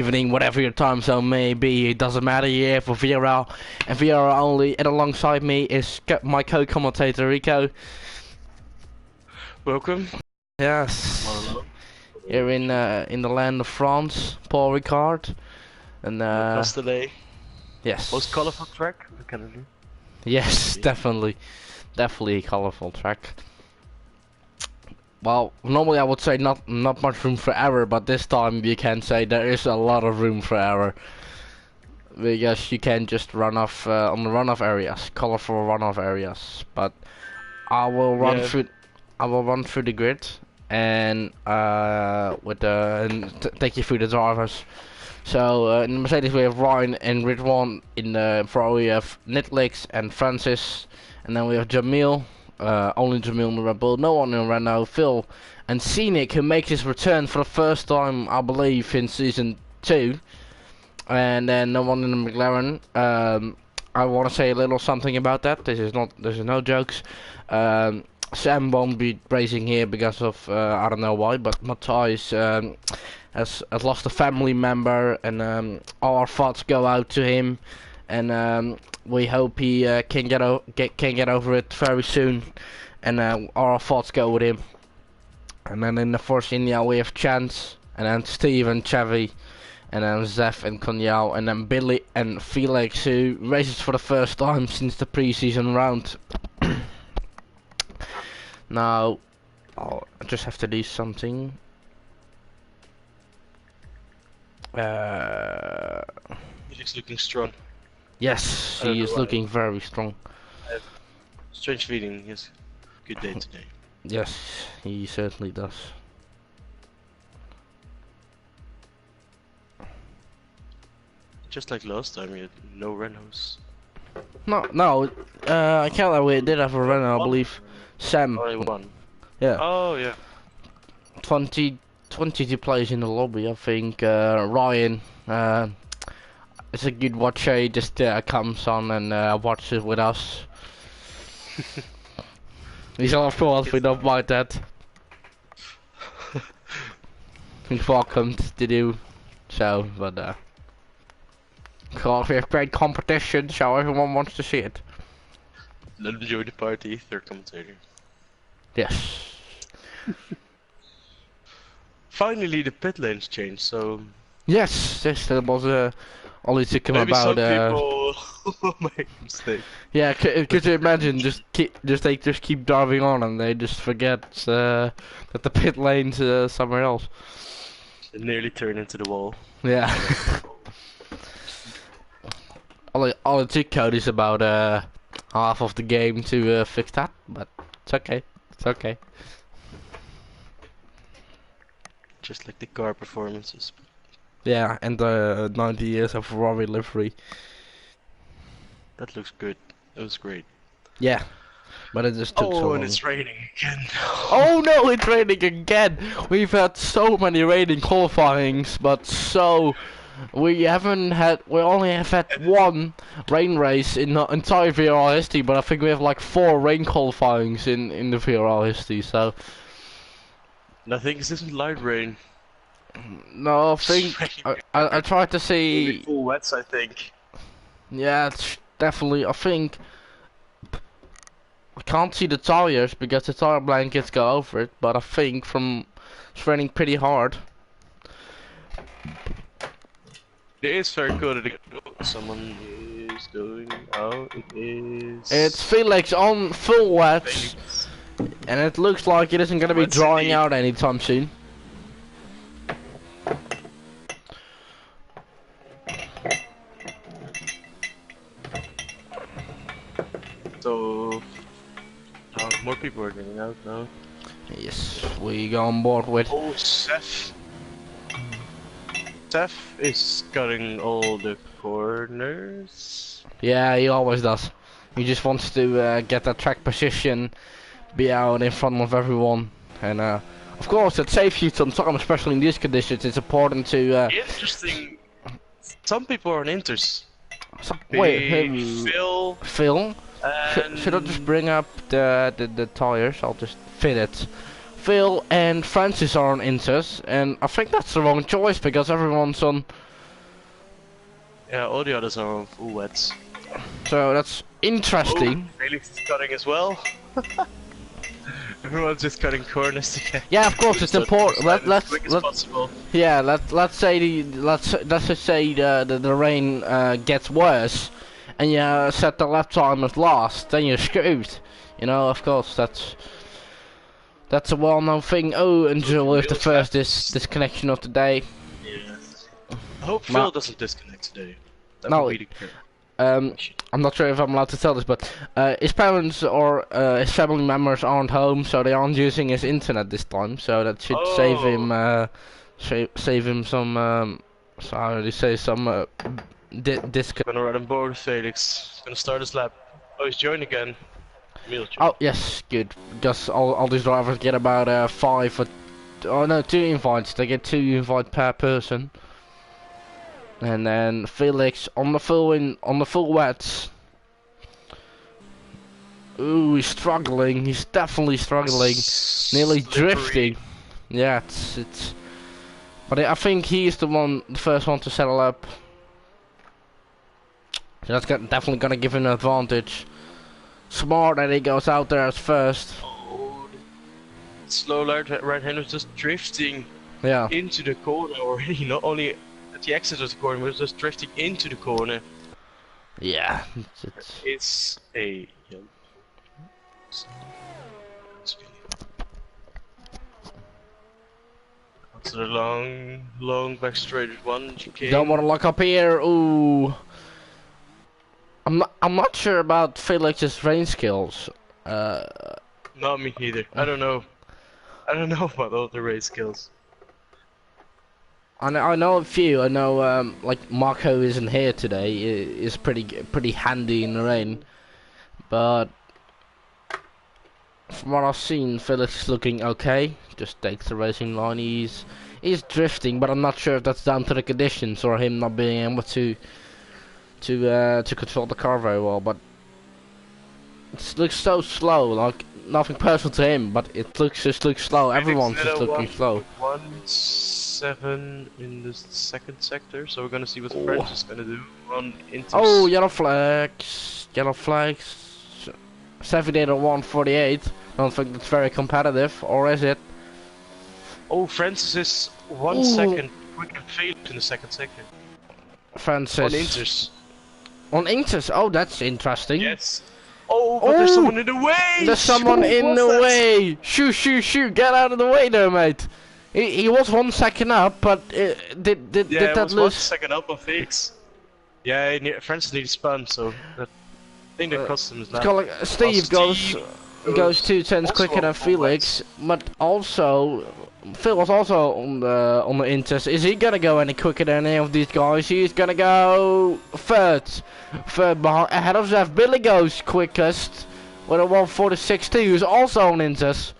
evening, whatever your time zone may be. It doesn't matter here for VRL and VRL only. And alongside me is my co-commentator Rico. Welcome. Yes. Hello. Here in the land of France, Paul Ricard. And Castellet. yes. Most colorful track, apparently. Yes, definitely a colorful track. Well, normally I would say not much room for error, but this time you can say there is a lot of room for error. Because you can just run off on the runoff areas, colorful runoff areas. But I will run through the grid and take you through the drivers. So in the Mercedes we have Ryan in grid 1. In the Ferrari we have Nitlix and Francis, and then we have Jamil. Only Jamil in the Red Bull, no one in Renault, Phil and Scenic, who makes his return for the first time, I believe, in season 2. And then no one in the McLaren. I want to say a little something about that. This is no jokes. Sam won't be racing here because of I don't know why, but Matthias has lost a family member, and all our thoughts go out to him, and we hope he can get over it very soon, and all our thoughts go with him. And then in the Force India we have Chance, and then Steve and Chevy, and then Zef and Konyal, and then Billy and Felix, who races for the first time since the pre-season round. Now, I just have to do something. He's looking strong. Yes, he is looking very strong. I have strange feeling. He has a good day today. Yes, he certainly does. Just like last time, we had no Renaults. No, I can't lie, we did have a runner, I believe. Sam. Only one. Yeah. Oh, yeah. 22 players in the lobby, I think. Ryan, it's a good watcher. He just comes on and watches with us. He's of course, we don't mind that. He's welcome to do so, but of course we have great competition, so everyone wants to see it. Let him join the party, third commentator. Yes. Finally, the pit lanes changed, so... Yes, that was only to come maybe about. some people make a mistake. Yeah, could you imagine they just keep driving on and they just forget that the pit lane's somewhere else. It nearly turned into the wall. Yeah. all it took code is about half of the game to fix that, but it's okay. It's okay. Just like the car performances. Yeah, and the 90 years of Ferrari livery. That looks good. It was great. Yeah, but it just took so long. Oh, and it's raining again. Oh no, it's raining again! We've had so many raining qualifyings, but we only have had one rain race in the entire VRL history, but I think we have like 4 rain qualifyings in the VRL history, so... And I think this isn't light rain. No, I think... I tried to see... Maybe full wets, I think. Yeah, it's definitely, I think... I can't see the tires because the tire blankets go over it, but I think it's raining pretty hard. It is very good that someone is doing... Oh, it is... It's Felix on full wets, and it looks like it isn't going to be drying out anytime soon. So... more people are getting out now. Yes, we go on board with... Oh, Seth. Seth is cutting all the corners. Yeah, he always does. He just wants to get that track position, be out in front of everyone, and of course it saves you some time, especially in these conditions. It's important to... Interesting. Some people are on inters. Wait, Phil. Phil? Should I just bring up the tires? I'll just fit it. Phil and Francis are on inters, and I think that's the wrong choice because everyone's on Yeah, all the others are on full wets. So that's interesting. Oh, Felix is cutting as well. Everyone's just cutting corners to get Yeah, of course to it's start the important. line as quick as Let possible. yeah, let's say let's just say the rain gets worse, and you set the lap time as last, then you're screwed. You know, of course that's a well-known thing. Oh, and Jill with the first disconnection of the day. Yeah. I hope Ma Phil doesn't disconnect today. That No, would be the I'm not sure if I'm allowed to tell this, but his parents or his family members aren't home, so they aren't using his internet this time. So that should save him, save him some, so how do you say, some disc. Gonna run on board, Felix. He's gonna start his lap. Oh, he's joined again. Oh yes, good. Because all these drivers get about 5 or, oh no, 2 invites. They get 2 invites per person. And then Felix on the full wets. Ooh, he's struggling. He's definitely struggling. Nearly drifting. Yeah, it's. But I think he's the first one to settle up. So that's definitely gonna give him an advantage. Smart that he goes out there as first. Oh, the slow right-hander just drifting into the corner already. Not only at the exit of the corner, but just drifting into the corner. Yeah, it's a. That's a long back straight one. Don't want to lock up here. Ooh. I'm not sure about Felix's range skills. Not me either. I don't know. I don't know about all the race skills. I know a few. I know like Marco isn't here today. Is pretty handy in the rain, but from what I've seen, Felix is looking okay. Just takes the racing line. He's drifting, but I'm not sure if that's down to the conditions or him not being able to control the car very well. But it looks so slow. Like nothing personal to him, but it just looks slow. Everyone's just looking slow. 1.7 in the second sector, so we're gonna see what the French is gonna do on Inters. Oh, yellow flags. 78 or 148. I don't think that's very competitive, or is it? Oh, Francis is 1 second quicker than Felix in the second sector. Francis. On Inters. On Inters. Oh, that's interesting. Yes. Oh, but there's someone in the way! There's someone in the way! Shoot, get out of the way there, mate! He was 1 second up, but did that lose? 1 second up on Felix. Yeah, Francis needed spun, so that thing that cost him is that. Steve goes 2 tenths quicker than Felix, but also Phil was also on the Inters. Is he gonna go any quicker than any of these guys? He's gonna go third behind, ahead of Zev. Billy goes quickest with a 146.2, who's also on Inters.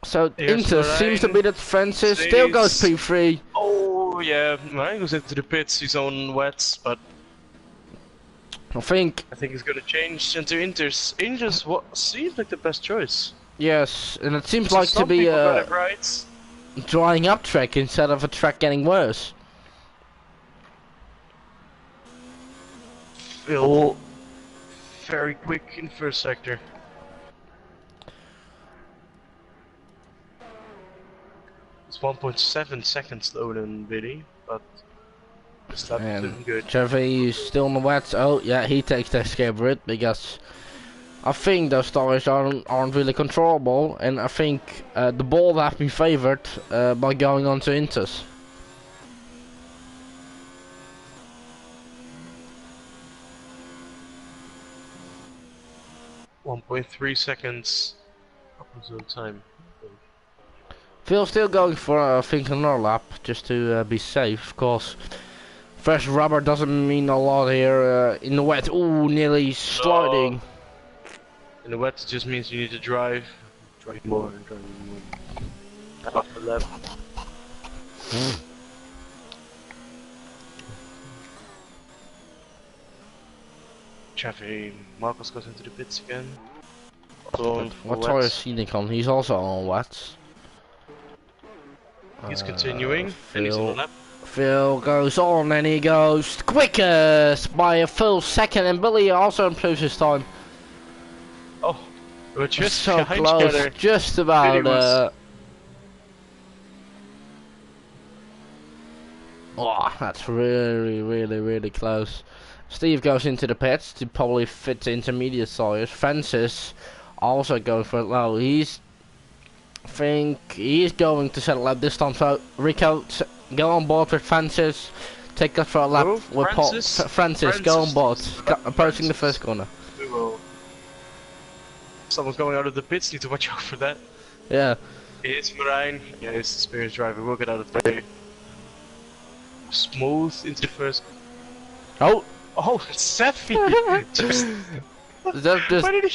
So Inters seems to be that Francis still goes P3. Oh yeah, Ryan goes into the pits. He's on wets, but I think he's gonna change into Inters. Inters what seems like the best choice. Yes, and it seems like to be a drying up track instead of a track getting worse. Phil, very quick in first sector. It's 1.7 seconds slower than Billy, but this lap is looking good. Gervais is still on the wets. Oh yeah, he takes the escape route because I think those tires aren't really controllable, and I think the ball have been favored by going on to Inters. .3 seconds opposite time. Phil's still going for I think another lap just to be safe, of course. Fresh rubber doesn't mean a lot here in the wet. Ooh, nearly sliding. In the wet, it just means you need to drive more and drive more. Off the left. Traffic. Marcos goes into the pits again. What tire is he on? He's also on wets. He's continuing, and he's on the lap. Phil goes on and he goes quickest by a full second, and Billy also improves his time. Oh, we're just so close, just about. Oh, that's really close. Steve goes into the pits to probably fit the intermediate tires. Francis also going for it low. I think he's going to settle up this time. So Rico, go on board with Francis. Take us for a lap with Francis. Francis, go on board. Approaching the first corner. Someone going out of the pits, need to watch out for that. Yeah. It's Marijn. Yeah, he's the experienced driver. We'll get out of the way. Smooth into the first. Oh! Oh, Seffi! just... Where did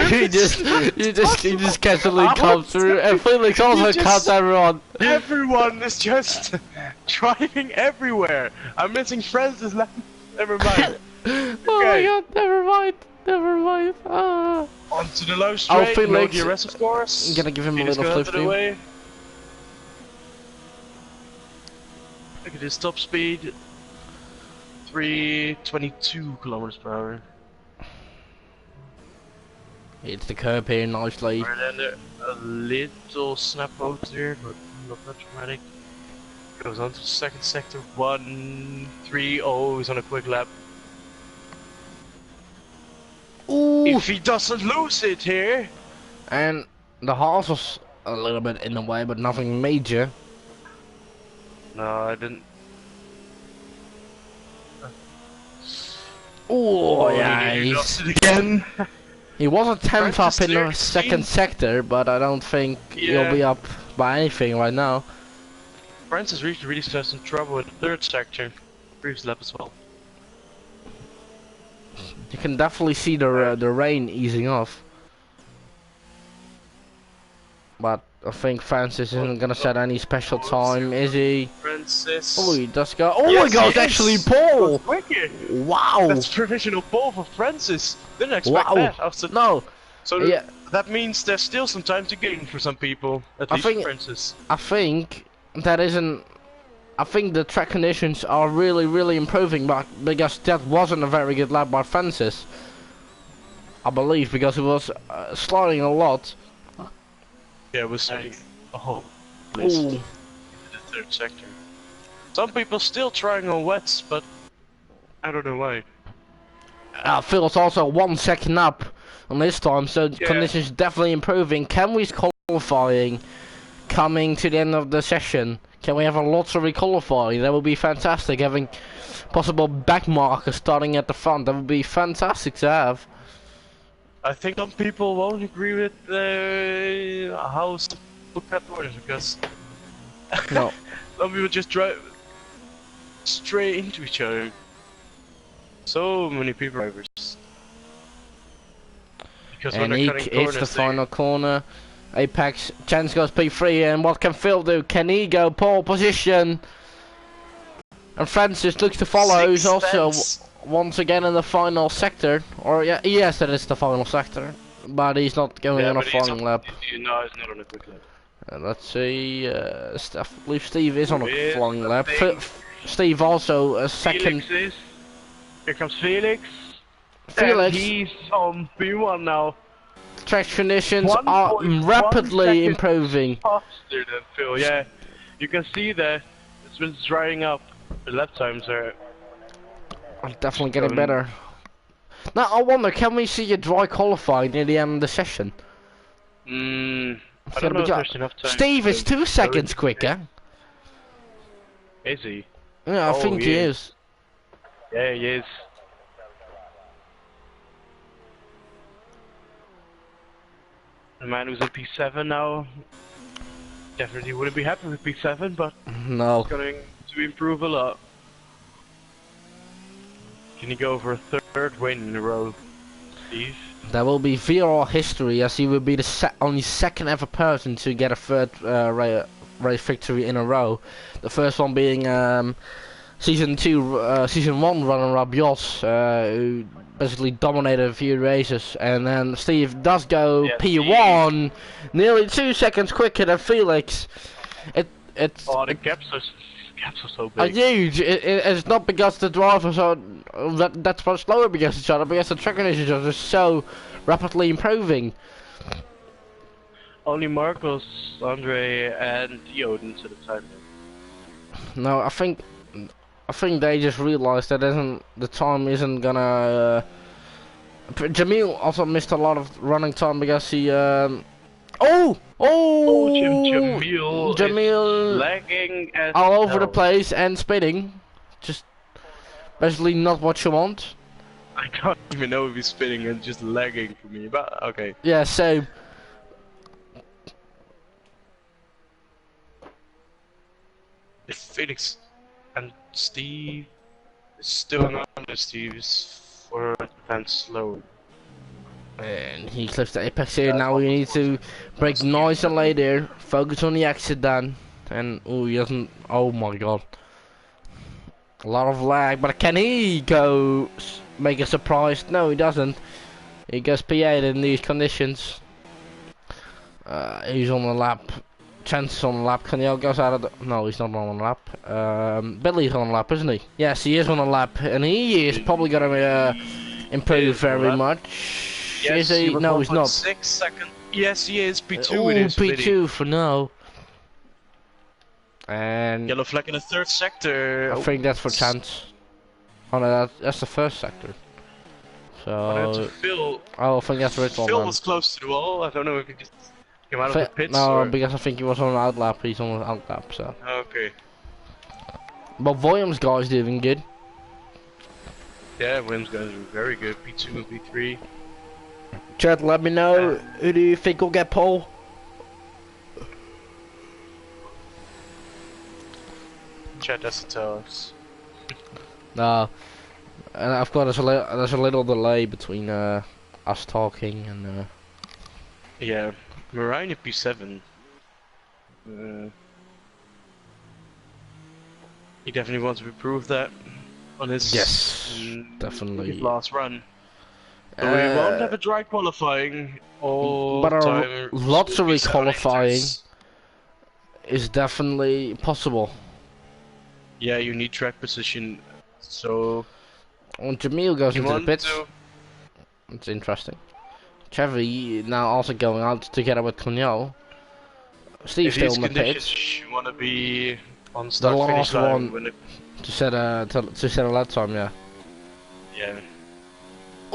he you just casually come through, and Felix also cuts everyone. Everyone is just driving everywhere. I'm missing Francis left. Never mind. Okay. Oh my god, never mind. Onto the low straight, Felix, no DRS of course. I'm gonna give him a little flip through. Look at his top speed. 322 kilometers per hour. Hits the curb here nicely. And then a little snap out there, but not that dramatic. Goes on to the second sector. 1-3. Oh, he's on a quick lap. Ooh. If he doesn't lose it here. And the horse was a little bit in the way, but nothing major. No, I didn't. Oh yeah, he lost it again. He was a 10th up in the second sector, but I don't think he'll be up by anything right now. Francis really started some trouble in the third sector, previous lap as well. You can definitely see the rain easing off. But I think Francis isn't gonna set any special time, is he? Francis. Oh, he does go. Oh my god, it's actually Paul! Wow! That's provisional pole for Francis. Didn't expect that. After... No. So that means there's still some time to gain for some people. At least for Francis. I think that isn't. I think the track conditions are really improving, but because that wasn't a very good lap by Francis. I believe because it was sliding a lot. Yeah, it was sliding a whole list in the third sector. Some people still trying on wets, but I don't know why. Phil's also 1 second up on this time, so conditions definitely improving. Can we qualifying coming to the end of the session? Can we have a lottery qualifying? That would be fantastic. Having possible back markers starting at the front, that would be fantastic to have. I think some people won't agree with how that works because no. Some people just drive straight into each other. So many people drivers. Because and it's the final corner. Apex, chance goes P3, and what can Phil do? Can he go pole position? And Francis looks to follow, who's also once again in the final sector. Or yes, that is the final sector. But he's not going on a flying lap. No, he's not on a quick lap. Let's see, I believe Steve is on a flying lap. Steve also a second. Here comes Felix. Felix. And he's on P1 now. Track conditions are rapidly improving. Faster than Phil, yeah. You can see that it's been drying up. The lap times are definitely getting better. Now I wonder, can we see a dry qualifying near the end of the session? I don't know if there's enough time. Steve is 2 seconds quicker. Is he? Yeah, I think he is. Yeah, he is. The man who's in P7 now definitely wouldn't be happy with P7, but no, he's going to improve a lot. Can he go for a third win in a row, Steve? That will be VRL history, as he will be the only second ever person to get a third race victory in a row. The first one being season 1 runner-up Jos, who basically dominated a few races, and then Steve does go P1, nearly 2 seconds quicker than Felix. it's Oh, the gaps are so big. huge. It's not because the drivers are that's much slower against each other, because the track conditions are just so rapidly improving. Only Marcos, Andre, and Joden to the time. No, I think they just realized that the time isn't gonna. Jamil also missed a lot of running time because he. Oh! Jamil is Jamil lagging as all over the hell. place and spinning. Just basically not what you want. I don't even know if he's spinning and just lagging for me, but okay. Yeah, so. If Felix and Steve is still on, Steve is 4% slow. And he clips the apex here. Now we need to break nice and late there. Focus on the exit then. And oh, he doesn't. Oh my god. A lot of lag, but can he go make a surprise? No, he doesn't. He goes P8 in these conditions. He's on the lap. Chances on the lap. Canio goes out of the... No, he's not on the lap. Billy's on the lap, isn't he? Yes, he is on the lap. And he is probably going to improve very much. Yes, is he? No, he's not. 6 seconds. Yes, he is. P2 Oh, it is. P2 for now. And yellow flag in the third sector. I think that's for chance. Oh no, that's the first sector. So Phil. Oh, I think that's Ritual. Phil was close to the wall. I don't know if he just came out of the pits. No, or... because I think he was on an outlap. He's on an outlap, so. Okay. But Williams guy's doing good. Yeah, Williams guys are very good. P2 and P3. Chad, let me know who do you think will get pole. Chad has to tell us. No, and I've got there's a little delay between us talking and. Yeah, Marine P7. He definitely wants to prove that on his definitely his last run. But we won't have a dry qualifying all but time. Lots of qualifying is definitely possible. Yeah, you need track position. So when Jamil goes into the pits, it's interesting. Chevy now also going out together with Cunyo. Steve's still in the pits. You want to be on start the finish last line one to set a lap time, yeah. Yeah.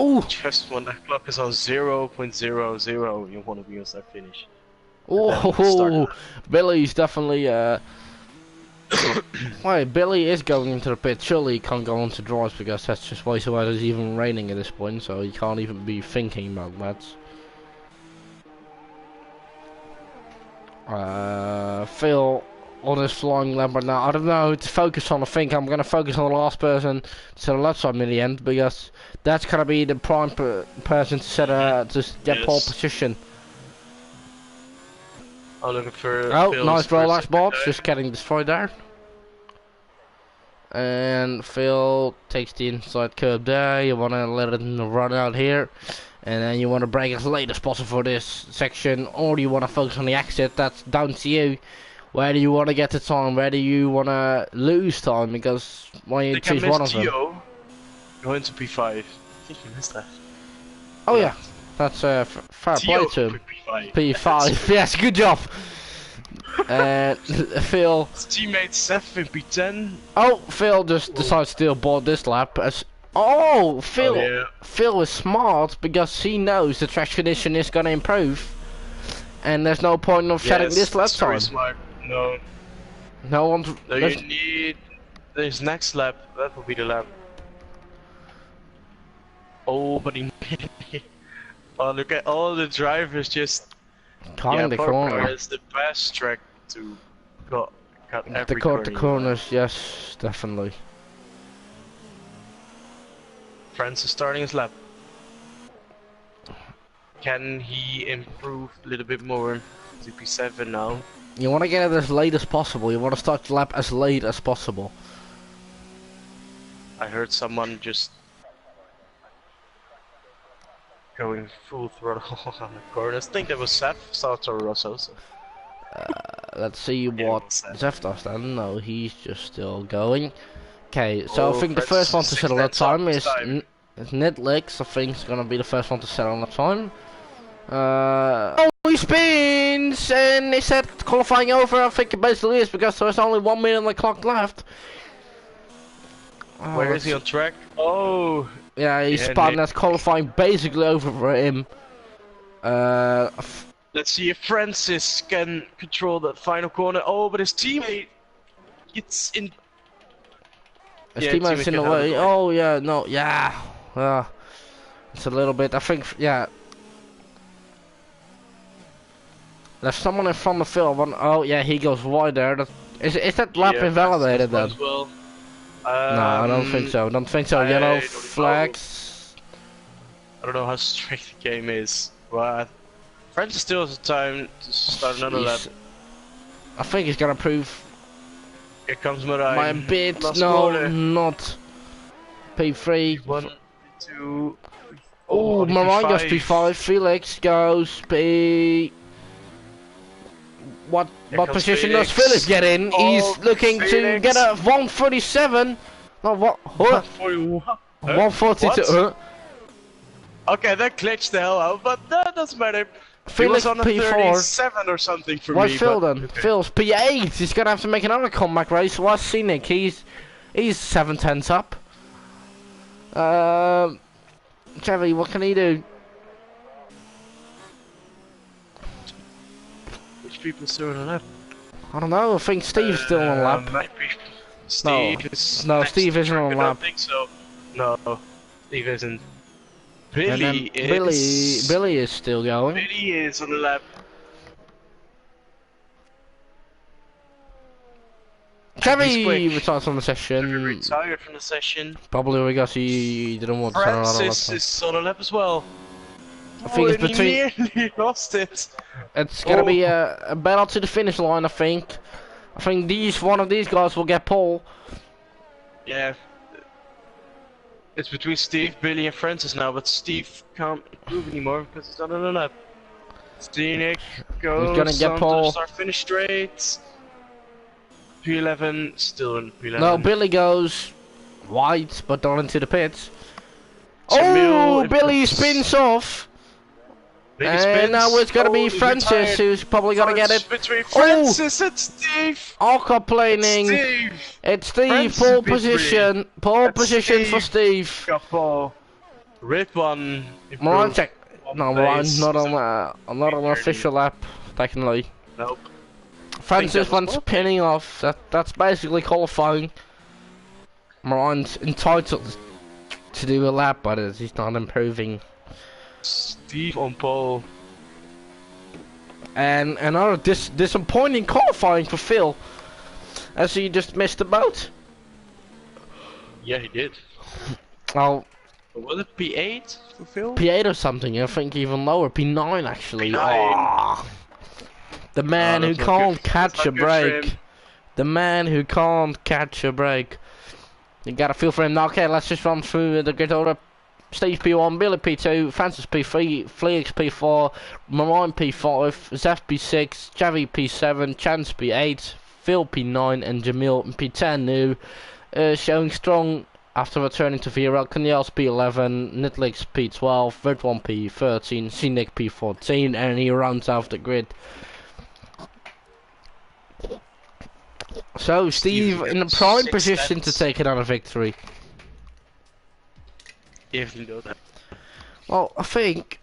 Ooh! Just when the clock is on 0.00, you want to be on start finish. Oh, Billy's definitely Wait, Billy is going into the pit. Surely he can't go on to drives because that's just way so it's even raining at this point, so he can't even be thinking about that. Phil on his flying lap right now. I don't know who to focus on. I think I'm gonna focus on the last person to the left side in the end because that's gonna be the prime person to set to get pole position. I'm looking for. Oh, nice roll box, just getting destroyed there. And Phil takes the inside curb there. You want to let it run out here, and then you want to brake as late as possible for this section, or do you want to focus on the exit? That's down to you. Where do you want to get the time? Where do you want to lose time? Because when you choose one of them. Go into P5. I think you missed that. Oh yeah, that's fair play to him. P5. Yes, good job. And Phil. His teammate Seth in P10. Oh, Phil just decides to abort this lap. Phil. Phil is smart because he knows the track condition is gonna improve, and there's no point of setting this lap time. Smart. No. No one's. No, you need this next lap. That will be the lap. Oh, but he. Oh, look at all the drivers just. Cutting the corner. It's the best track to cut every to cut the corners, yes, definitely. Francis starting his lap. Can he improve a little bit more to P7 now? You want to get it as late as possible. You want to start the lap as late as possible. I heard someone just going full throttle on the corners. I think that was Seth, Salter, or Rosso. Let's see what Zef does then. No, he's just still going. Okay, so I think the Francis first one to settle that time is time. Netflix. I think is gonna be the first one to settle that time. Oh, he spins, and they said qualifying over. I think it basically is because there's only 1 minute on the clock left. Oh, where is he on track? Oh, yeah, he's spotting that's qualifying basically over for him. Let's see if Francis can control that final corner. Oh, but his teammate gets in. His teammate's in the way. Oh yeah, no, yeah, it's a little bit. I think, yeah. There's someone in front of Phil. Oh yeah, he goes wide there. Is that lap invalidated then? Well. No, I don't think so. Don't think so. Yellow flags. I don't know how strict the game is. But Francis still has time to start another lap. I think he's gonna prove. Here comes Marijn. My bit. No, not P3. 1, 2. Oh, Marijn goes P5. Felix goes P. What position does Felix get in? He's looking to get a 147. No, what? 142. Okay, that glitched the hell out, but that doesn't matter. Felix on a P4. 37 or something for What's me. Phil then? Okay. Phil's P8. He's gonna have to make another comeback race. What's Scenic? He's 7/10 up. Chevy, what can he do? Which people still on the lap? I don't know. I think Steve's still on the lap. Steve no, Steve isn't on the lap. I don't think so. No, Steve isn't. Billy is. Billy is still going. Billy is on the lap. Chevy retires from the session. Retired from the session. Probably because he didn't want to Francis is on the lap as well. I think it's between. He nearly lost it. It's gonna be a battle to the finish line. I think one of these guys will get pole. Yeah. It's between Steve, Billy, and Francis now, but Steve can't move anymore because he's not on the lap. Scenic goes. He's gonna get pole. Start finish straight. P11 still in P11. No, Billy goes wide, but not into the pits. Jamil, oh, Billy spins off. And now it's gonna be Francis who's probably gonna get it. Between Francis and Steve. All complaining. It's Steve. Pole position. Pole position for Steve. Got pole. Red one. Marijn check. No, Marijn not on an official lap, technically. Nope. Francis wants pinning off. That's basically qualifying. Marine's entitled to do a lap, but he's not improving. Steve on pole. And another disappointing qualifying for Phil, as he just missed the boat. Yeah, he did. Oh. Was it P8 for Phil? P8 or something, I think even lower. P9 actually. P9. Oh. The man who can't catch a break. The man who can't catch a break. You gotta feel for him now. Okay, let's just run through the grid order. Steve P1, Billy P2, Francis P3, Felix P4, Marijn P5, Zef P6, Javi P7, Chance P8, Phil P9 and Jamil P10 new. Showing strong after returning to VRL. Kaniels P11, Nitlix P12, Virtual P13, Scenic P14, and he rounds off the grid. So Steve in the prime position to take another victory. If you know that. Well, I think,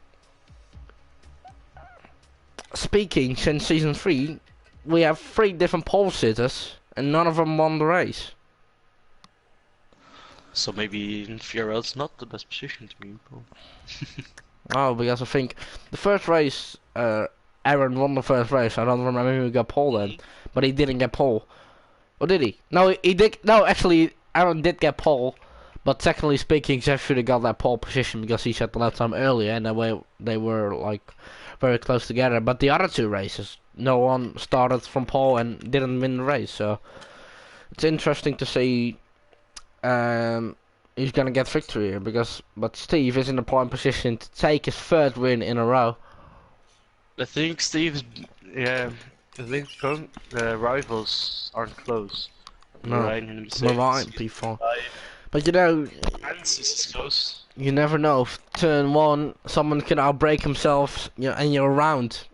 speaking since season 3, we have 3 different pole sitters, and none of them won the race. So maybe VRL's not the best position to be in pole. Oh, because I think the first race, Aaron won the first race. I don't remember who got pole then, but he didn't get pole. Or did he? No, he did. No, actually, Aaron did get pole. But technically speaking, Jeff should have got that pole position because he set the lap time earlier, and that way they were like very close together. But the other 2 races, no one started from pole and didn't win the race. So it's interesting to see who's gonna get victory here but Steve is in the prime position to take his 3rd win in a row. I think Steve's I think the rivals aren't close. No, Ryan and Marine Mercedes. P4. But you know, Francis is close. you never know. If turn one, someone can outbrake himself, you know, and you're around.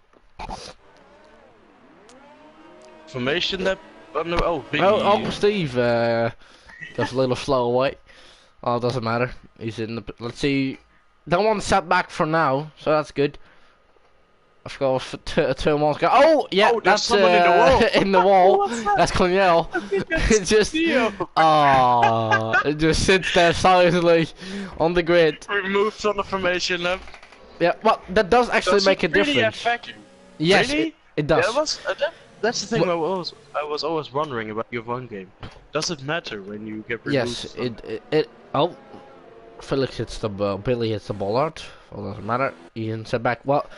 Formation that on the big Oh, Steve goes a little slow away. Oh, it doesn't matter. He's in the. Let's see. That one's set back for now, so that's good. Of course, turn one's go. Oh, yeah, Oh, there's that's someone in the wall. in the wall. What's that? That's Cornell. It just, it just sits there silently on the grid. Removed from the formation lap. Yeah, well, that does actually Does make a it really difference. affect you? Yes, Really? it does. Yeah, that's the thing I was always wondering about your one game. Does it matter when you get removed? Yes, it. Oh, Felix hits the ball. Billy hits the ball out. Well, doesn't matter. Ian set back. Well,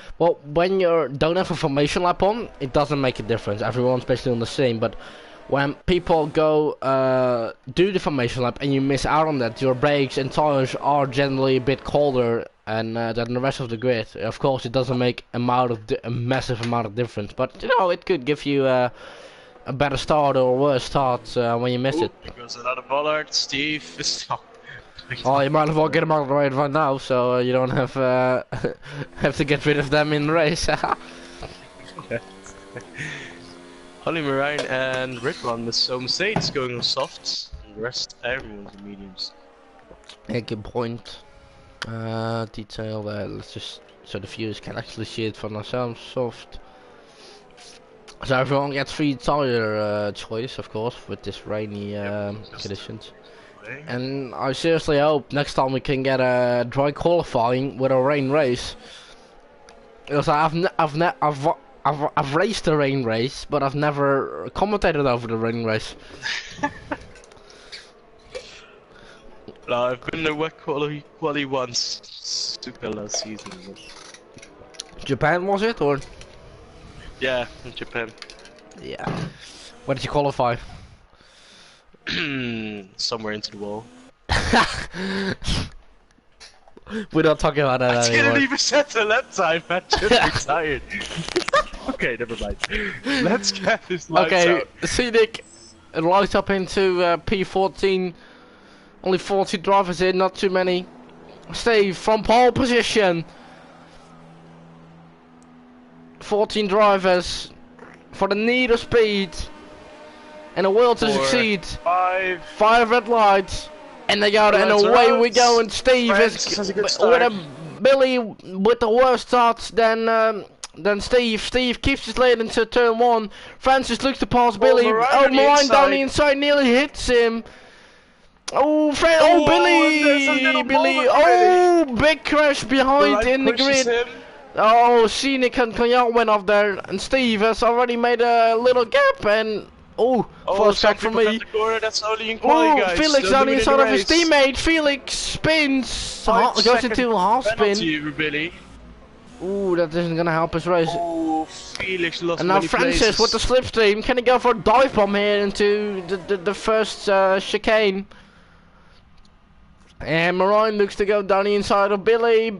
when you don't have a formation lap on, it doesn't make a difference. Everyone's basically on the same. But when people go do the formation lap and you miss out on that, your brakes and tires are generally a bit colder and than the rest of the grid. Of course, it doesn't make a massive amount of difference. But you know, it could give you a better start or a worse start when you miss it. Because another bollard, Steve is Oh, you might as well get them out of the way right now, so you don't have have to get rid of them in the race. Holly Marine and Rickon with some Mercedes going on softs, and the rest everyone's in mediums. Yeah, good point. Detail there. Let's just so the viewers can actually see it for themselves. Soft. So everyone gets free tire choice, of course, with this rainy conditions. And I seriously hope next time we can get a dry qualifying with a rain race. Because I've raced a rain race, but I've never commentated over the rain race. No, I've been in wet quali once, super last season. Japan was it, or? Yeah, in Japan. Yeah. Where did you qualify? Somewhere into the wall. We're not talking about that I anymore. didn't even set the lap time, I just retired. Okay, never mind. Let's get this lights Okay, out. Scenic lights up into P14. Only 40 drivers in, not too many. Steve from pole position. 14 drivers for the need of speed and a will to succeed. 5 red lights, and they got it, and away we go. And Steve is with Billy with the worst starts. Then Steve. Steve keeps his lead into turn one. Francis looks to pass Billy. Marine down the inside, nearly hits him. Oh, Billy! Oh, big crash behind in the grid. Oh, Scenic and Cognac went off there, and Steve has already made a little gap, and first track for me. That's only in quali, guys. Felix on the inside of his teammate. Felix spins, goes into a half spin. Billy. Ooh, that isn't gonna help his race. Oh, Felix lost. And now Francis with the slipstream. Can he go for a dive bomb here into the first chicane? And Marine looks to go down the inside of Billy.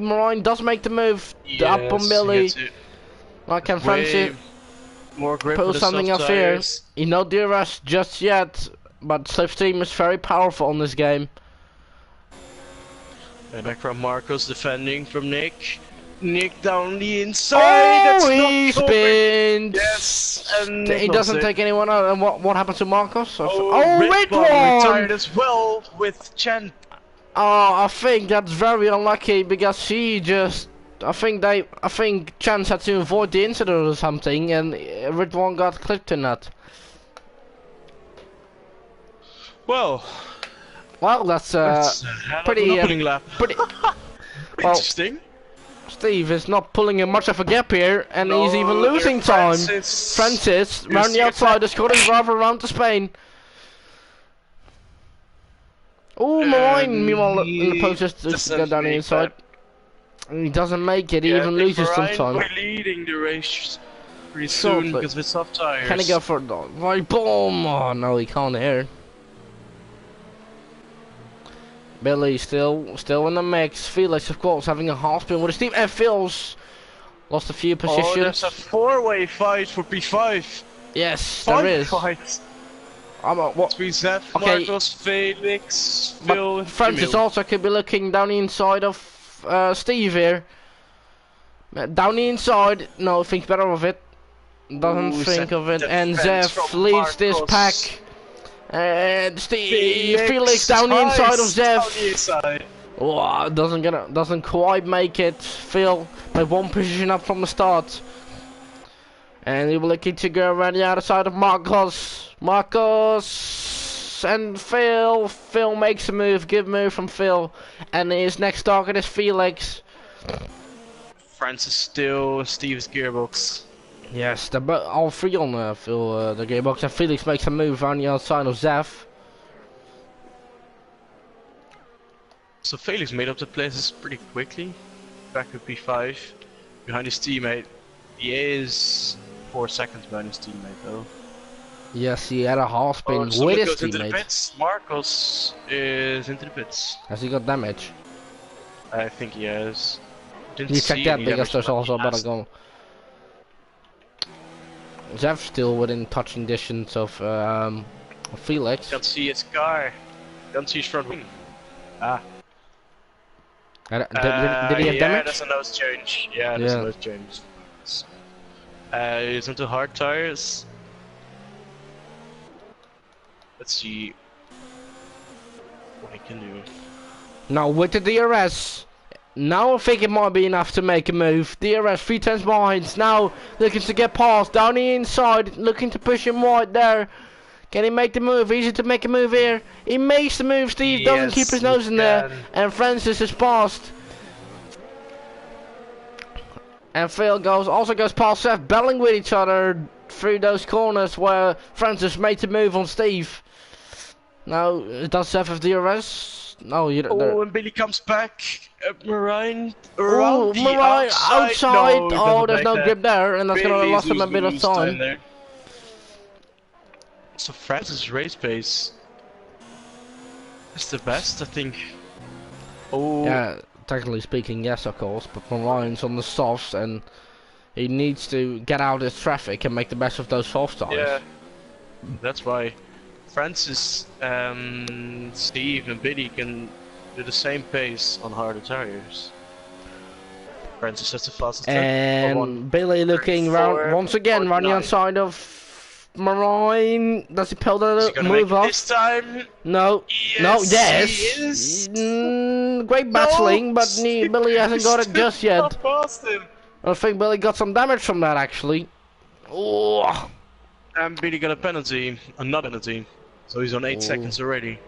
Marine does make the move up on Billy. Now can Francis more grip pull something up here? He no DRS just yet, but slipstream is very powerful on this game. And back from Marcos defending from Nick. Nick down the inside. Oh, he spins. Yes, and he doesn't take anyone out. And what happened to Marcos? Red one retired as well with Chen. Oh, I think that's very unlucky because she just. I think Chance had to avoid the incident or something, and Red one got clipped in that. Well, that's pretty. Lap. Pretty. Interesting. Steve is not pulling in much of a gap here, and he's even losing time. Francis round the outside, the Scottish driver around to Spain. Oh, Marine, meanwhile, in the post just go down the inside. And he doesn't make it, he even loses some time. We're leading the race pretty soon because of its soft tires. Can he go for a right boom? Oh no, he can't here. Billy still in the mix. Felix, of course, having a half spin with his team, and Phil's Lost a few Oh, there's positions. a four-way fight for P5. Yes, there is. Fight. What? Between Zeph, Okay, Marcos, Felix, but Phil, Francis Jamil. also could be looking down the inside of Steve here. Down the inside. No, thinks better of it. Doesn't Ooh, think of it. And defense Zeph from leads this Marcos. pack. And Steve Felix down the inside of Nice. Down the Zeph. inside. Oh, doesn't quite make it. Phil made one position up from the start. And he will looking to go around the other side of Marcos. Marcos and Phil. Phil makes a move. Good move from Phil. And his next target is Felix. Francis still Steve's gearbox. Yes, all three on Phil, the gearbox. And Felix makes a move on the outside of Zeph. So Felix made up the places pretty quickly. Back at P5. Behind his teammate. He is 4 seconds behind his teammate though. Yes, he had a half spin with someone his goes into the teammate. pits. Marcos is into the pits. Has he got damage? I think he has. Didn't You see check that any because damage, there's but also he a better has. goal. Zeph's still within touching distance of Felix. Can't see his car. Can't see his front wing. Ah. Did he have yeah, damage? that's a nose change. Yeah, that's a nose change. He's into hard tires. Let's see what he can do. Now with the DRS. Now I think it might be enough to make a move. DRS 3 times behind. Now looking to get past down the inside. Looking to push him right there. Can he make the move? Easy to make a move here. He makes the move. Steve doesn't keep his nose in there. And Francis is past. And Phil also goes past Seth, battling with each other through those corners where Francis made the move on Steve. Now, does Seth have DRS? No, you don't. Oh, and Billy comes back. Marine Oh, around the Marine outside. No, Oh, there's no grip there, and that's gonna Billy's last him a bit of time. there. So Francis' race pace is the best, I think. Oh, Yeah, technically speaking, yes, of course. But Marine's on the softs, and he needs to get out of this traffic and make the best of those soft tires. yeah, that's why Francis, Steve, and Billy can do the same pace on harder tires. Francis has the fastest lap. And Billy looking round once again, round the outside of Marine. Does he pull the move off? This time? No. Yes, No, yes. he is. Great battling, but Billy hasn't got it just yet. Not past him. I think Billy got some damage from that actually. Oh. And Billy got a penalty, another penalty. So he's on 8 seconds already.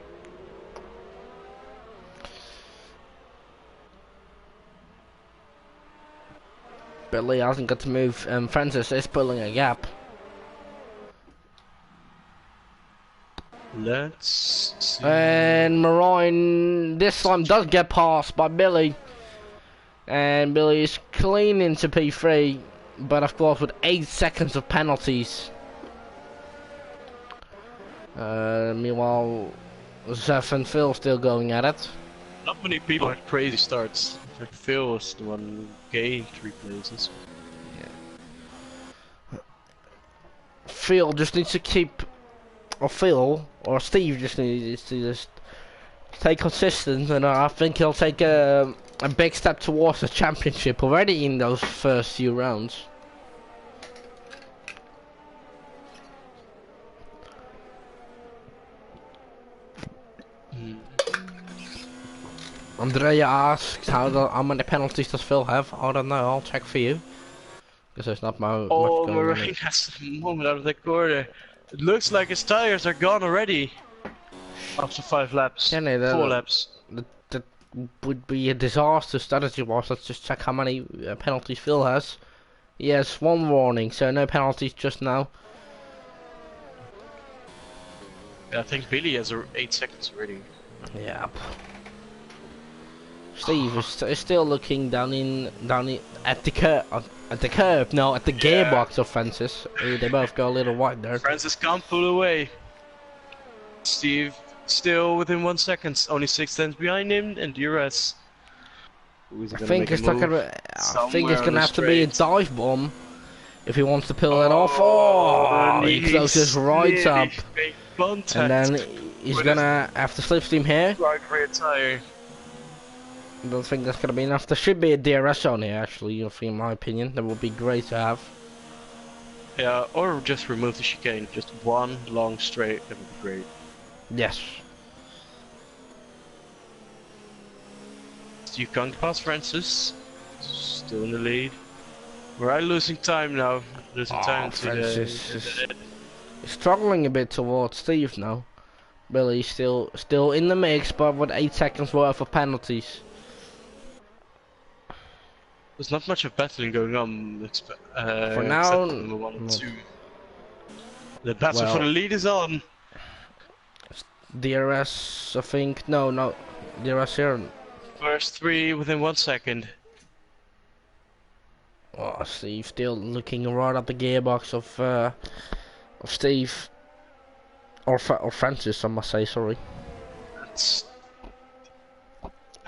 Billy hasn't got to move, and Francis is pulling a gap. Let's see. And Marine this time does get passed by Billy. And Billy is clean into P3, but of course with 8 seconds of penalties. Meanwhile, Zeph and Phil still going at it. Not many people had crazy starts. In fact, Phil was the one who gained 3 places. Phil just needs to keep, or Phil or Steve just needs to just stay consistent, and I think he'll take a big step towards the championship already in those first few rounds. Andrea asks how many penalties does Phil have? I don't know, I'll check for you. Because there's not much going on. Marine has a moment out of the corner. It looks like his tires are gone already. After 5 laps. Yeah, no, 4 laps. That would be a disaster strategy-wise. Let's just check how many penalties Phil has. He has 1 warning, so no penalties just now. Yeah, I think Billy has 8 seconds already. Yep. Steve is still looking down at the curb. No, at the gearbox of Francis. They both go a little wide there. Francis can't pull away. Steve still within 1 second, only 6 tenths behind him, and DRS. Who's I gonna think make a it's not move? gonna. I think it's Somewhere on gonna the have to be a straight. dive bomb if he wants to pull that off. Oh, and Oh, he closes he's right nearly up, made and then contact he's with his gonna have to slipstream here. right rear tire. I don't think that's gonna be enough. There should be a DRS on here, actually. In my opinion, that would be great to have. Yeah, or just remove the chicane. Just one long straight. That would be great. Yes. Steve can't pass Francis. Still in the lead. We're losing time now. Losing time to Francis is the struggling a bit towards Steve now. Billy's still in the mix, but with 8 seconds worth of penalties. There's not much of battling going on, For now, except number 1 and 2. The battle for the lead is on. DRS, I think. No, DRS here. First 3 within 1 second. Oh, Steve still looking right at the gearbox of Steve or Francis, I must say. Sorry.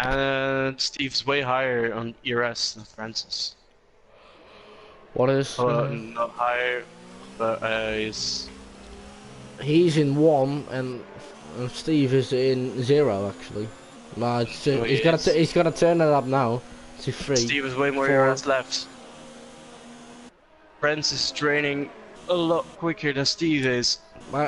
And Steve's way higher on ERS than Francis. What is? Not higher, but he's in 1 and Steve is in 0 actually. No, he's gonna turn it up now to 3. Steve has way more 4. ERS left. Francis is training a lot quicker than Steve is.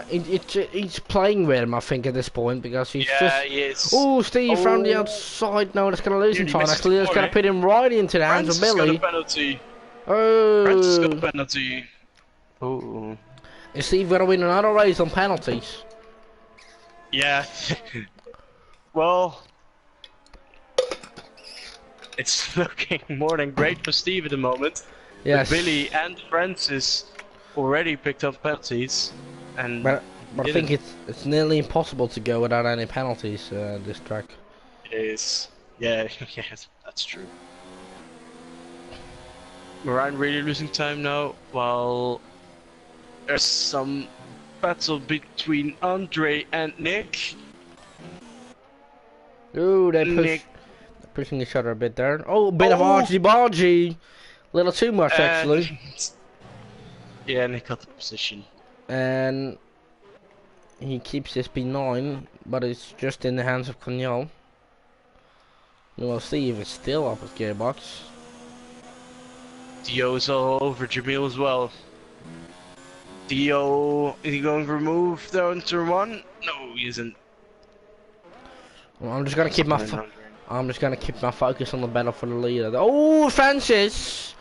He's playing with him, I think, at this point because he's He is. Oh, Steve round the outside. No, that's gonna lose him time. Actually, that's gonna put him right into the hands of Billy. Got a penalty. Oh. Francis got a penalty. Oh. Is Steve gonna win another race on penalties? Yeah. Well, it's looking more than great for Steve at the moment. Yes. But Billy and Francis already picked up penalties, and but I think it's nearly impossible to go without any penalties this track. it is. Yeah, yes, that's true. Moran really losing time now, while there's some battle between Andre and Nick. Ooh, they're pushing each other a bit there. Oh, a bit of argy-bargy. Little too much, actually. Yeah, Nick got the position. And he keeps this P9, but it's just in the hands of Cognol. We'll see if it's still up his gearbox. Dio is all over Jamil as well. Dio, is he going to remove down to 1? No, he isn't. Well, I'm just gonna keep my focus on the battle for the leader. Oh, Francis!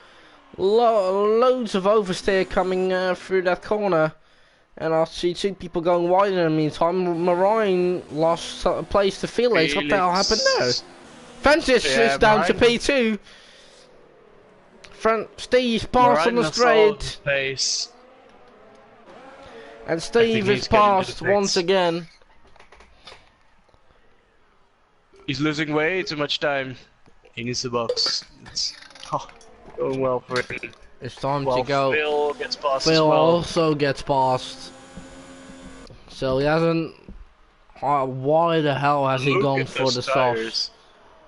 Loads of oversteer coming through that corner, and I see 2 people going wide in the meantime. Marine lost place to Felix. What the hell happened there? Francis is down to P2. Steve's passed on the straight, and Steve is passed once again. He's losing way too much time. He needs the box. It's going well for him. It's time to go. Phil gets passed Phil as well. also gets passed. So he hasn't. Why the hell has he gone for the softs?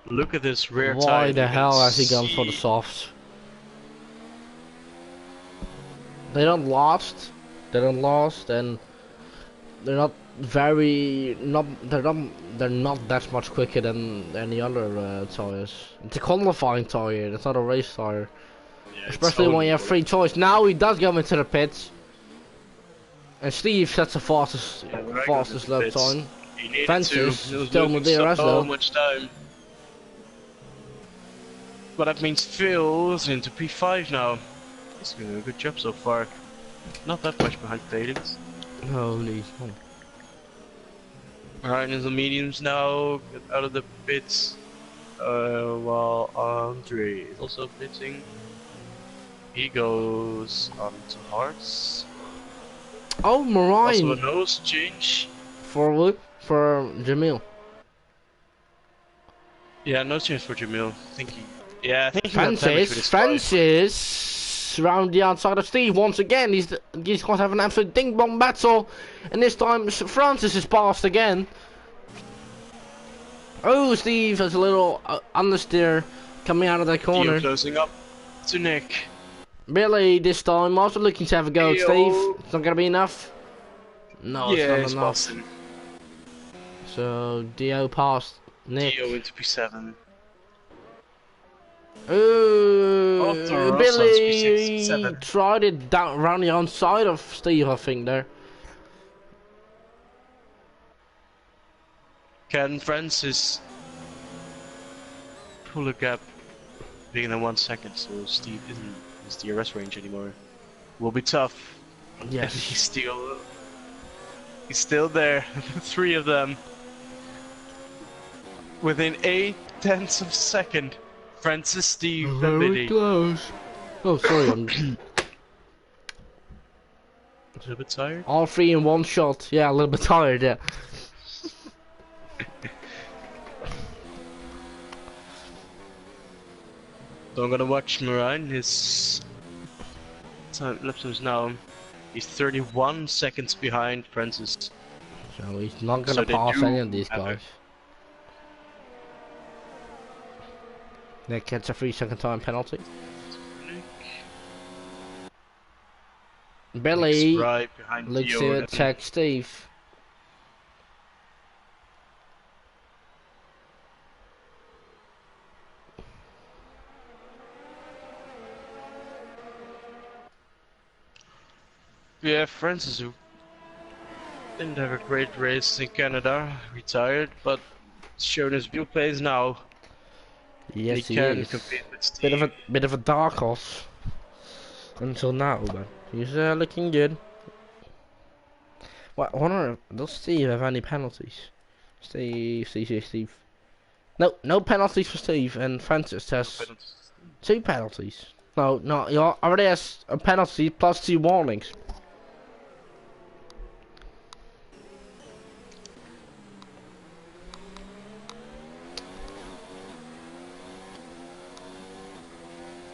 Look at this rear tire. Why the hell has he gone for the softs? They don't last. And they're not very they're not that much quicker than any other tires. It's a qualifying tire. It's not a race tire. Yeah, especially when you have free choice. Now he does go into the pits, and Steve sets the fastest lap time. Francis still with DRS though. Much time. But that means Phil's into P5 now. He's doing a good job so far. Not that much behind Felix. Holy. Right in the mediums now, get out of the pits. While Andre is also pitting. He goes on to hards. Oh, Marine! Also a nose change. For what? For Jamil. Yeah, nose change for Jamil. I think he Francis round the outside of Steve once again. He's going to have an absolute ding bong battle, and this time Francis is passed again. Oh, Steve has a little understeer coming out of that Theo corner. closing up to Nick. Billy this time also looking to have a go at Theo. Steve. It's not gonna be enough. No, it's Yeah, not he's enough. past him. So Dio passed Nick. Theo into P7. Ooh, Otto also into P6, Billy P7. tried it down around the outside of Steve, I think there. Can Francis pull a gap bigger than 1 second so Steve isn't in his DRS range anymore? Will be tough. Yes. And he's still there. 3 of them. Within 8/10 of a second. Francis, Steve, and Very Billy. close. Oh, sorry, I'm A little bit tired? all 3 in one shot. Yeah, a little bit tired, yeah. So I'm gonna watch Moran. His lap times now. He's 31 seconds behind Francis. So he's not So gonna they pass do any of these have guys. Nick gets a 3-second time penalty. Billy Nick's right behind looks Theo to and- attack Steve. Yeah, Francis, who didn't have a great race in Canada, retired, but showing his real plays now. Yes, he can is. compete with Steve. Bit of a dark horse until now, but he's looking good. What? I wonder, does Steve have any penalties? Steve. No, no penalties for Steve, and Francis has 2 penalties. No, he already has a penalty plus 2 warnings.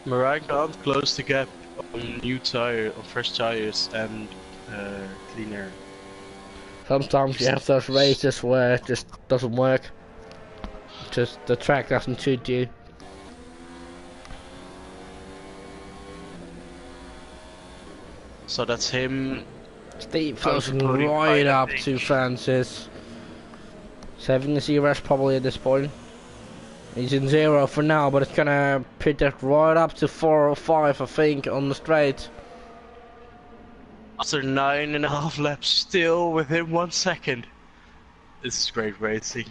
Moran can't close the gap on fresh tires and clean air. Sometimes you have those races where it just doesn't work. Just the track doesn't suit you. So that's him. Steve Out of closing the podium right fight, I up think. to Francis. Saving the ZRS probably at this point. He's in 0 for now, but it's gonna put it right up to 4 or 5, I think, on the straight. After 9.5 laps, still within 1 second. This is great racing.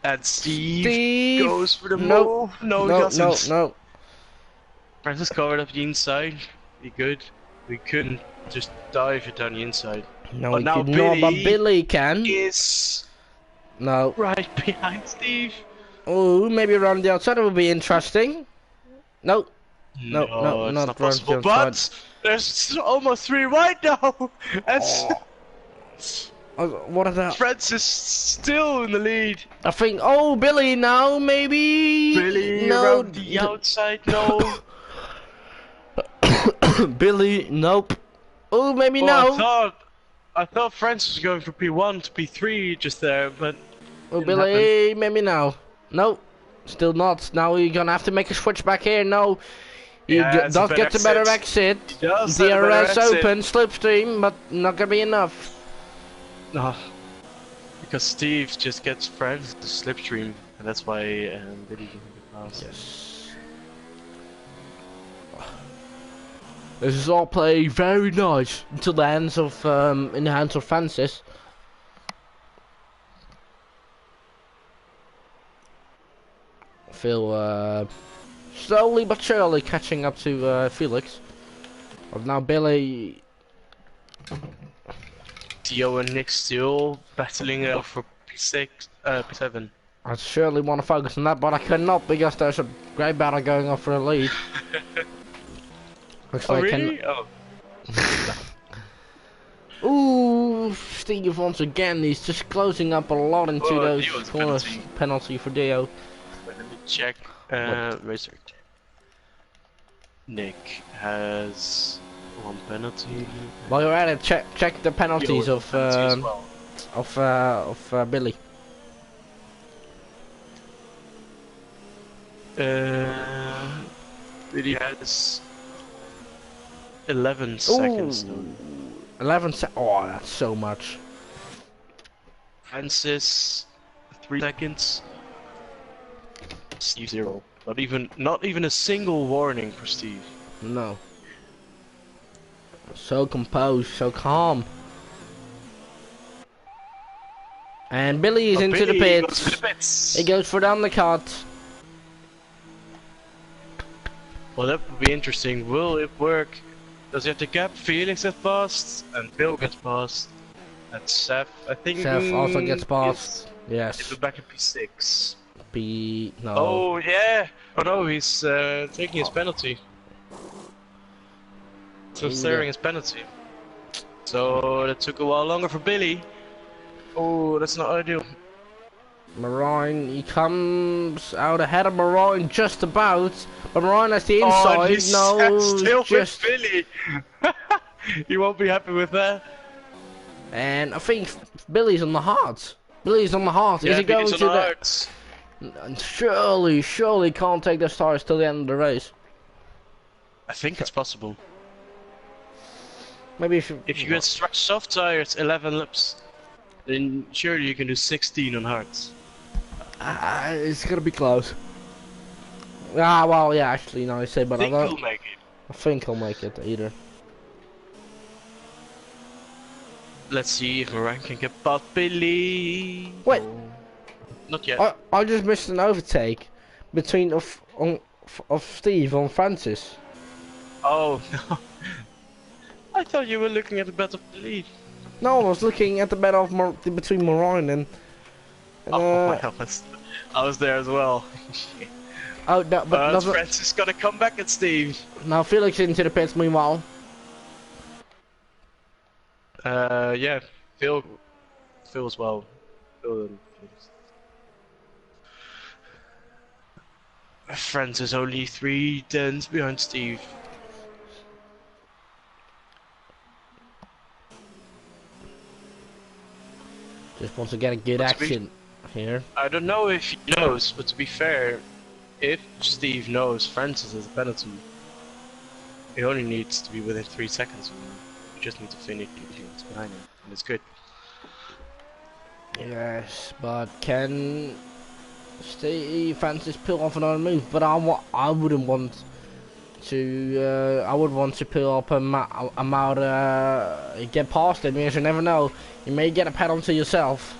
And Steve goes for the move. No, he doesn't. No. Francis covered up the inside. Be good. We couldn't just dive it down the inside. No, But he now could not, but Billy can. Is No. right behind Steve. Oh, maybe around the outside would be interesting. No. No, it's not not around possible. the outside. But there's almost 3 right now. And What is that? Francis still in the lead. I think. Oh, Billy now, maybe. Billy no. around the outside. No. Billy, nope. Oh, maybe Well, no. I thought Francis was going from P1 to P3 just there, but Oh, didn't Billy, maybe now. No, still not. Now you're gonna have to make a switch back here. No, you Yeah, it's a does better get the better exit. exit. He does have a better DRS exit. open, slipstream, but not gonna be enough. No, because Steve just gets Francis to slipstream, and that's why Billy didn't get past. Yes. This is all playing very nice until the hands of in the hands of Francis. Phil slowly but surely catching up to Felix. But now Billy. Theo and Nick still battling it out for P6, P7. I surely want to focus on that, but I cannot because there's a great battle going on for the lead. Looks Oh like really? Oh. Ooh, Steve once again, he's just closing up a lot into Oh, those Dio's corners. penalty. Penalty for Dio. Wait, let me check. Racer. Nick has 1 penalty. While you're at it, check the penalties Theo of has a penalty as well. Billy. Billy has 11 seconds though. Ooh, 11 oh, that's so much. Francis, 3 seconds. Steve 0. Not even a single warning for Steve. No. So composed, so calm. And Billy is into Billy the pits. goes to the pits. He goes for the undercut. Well, that would be interesting. Will it work? Does he have to gap? Felix gets past, and Bill gets past. And Seth, I think. Seth also gets past. Yes. Yes. He'll be back in P6. No. Oh, yeah! Oh no, he's taking his penalty. So staring his penalty. So that took a while longer for Billy. Oh, that's not ideal. Marine, he comes out ahead of Marine just about. But Marine has the inside. Oh, he's no, still just. with Billy. You won't be happy with that. And I think Billy's on the heart. Billy's on the heart. Yeah, is he going Billy's to on the? hearts. And surely can't take the stars till the end of the race. I think it's possible. Maybe If you get soft tires 11 laps, then surely you can do 16 on hards. it's gonna be close. Ah, well, yeah, actually, no, I say, but I don't. He'll make it. I think he'll make it either. Let's see if Moran can get past Billy. Wait. Oh. Not yet. I just missed an overtake between of Steve on Francis. Oh no. I thought you were looking at the battle of Billy. No, I was looking at the battle of between Marine and. Oh my god, I was there as well. Oh, no, but Francis gonna come back at Steve. Now Felix into the pits meanwhile. Yeah, Phil as well. Phil and Francis only 3 tenths behind Steve. Just wants to get a good action here. I don't know if he knows, but to be fair, if Steve knows Francis has a penalty, he only needs to be within 3 seconds. You just need to finish behind him, and it's good. Yes, but can Francis pull off another move? But I wouldn't want to. I would want to pull up get past him because you never know. You may get a penalty yourself.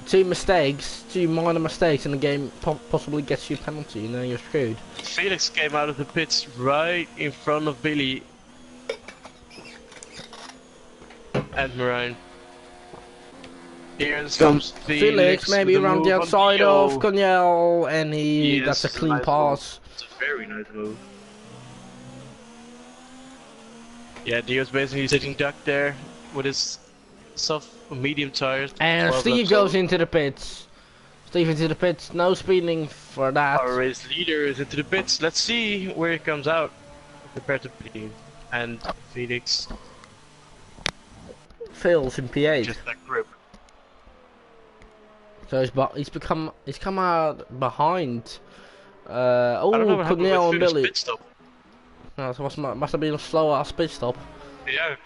2 minor mistakes in the game possibly gets you a penalty, and then you're screwed. Felix came out of the pits right in front of Billy and Marine. Here comes Felix maybe around the outside of Coniel, and that's a clean pass. It's a very nice move. Yeah, Dio's basically sitting duck there with his soft medium tires. And Steve goes into the pits. Steve into the pits, no speeding for that. Our race leader is into the pits. Let's see where he comes out compared to Billy and Felix. Phil's in P8. Just that grip. So he's come out behind. Cornel and Billy. Pit stop. No, so must have been a slow ass pit stop. Yeah.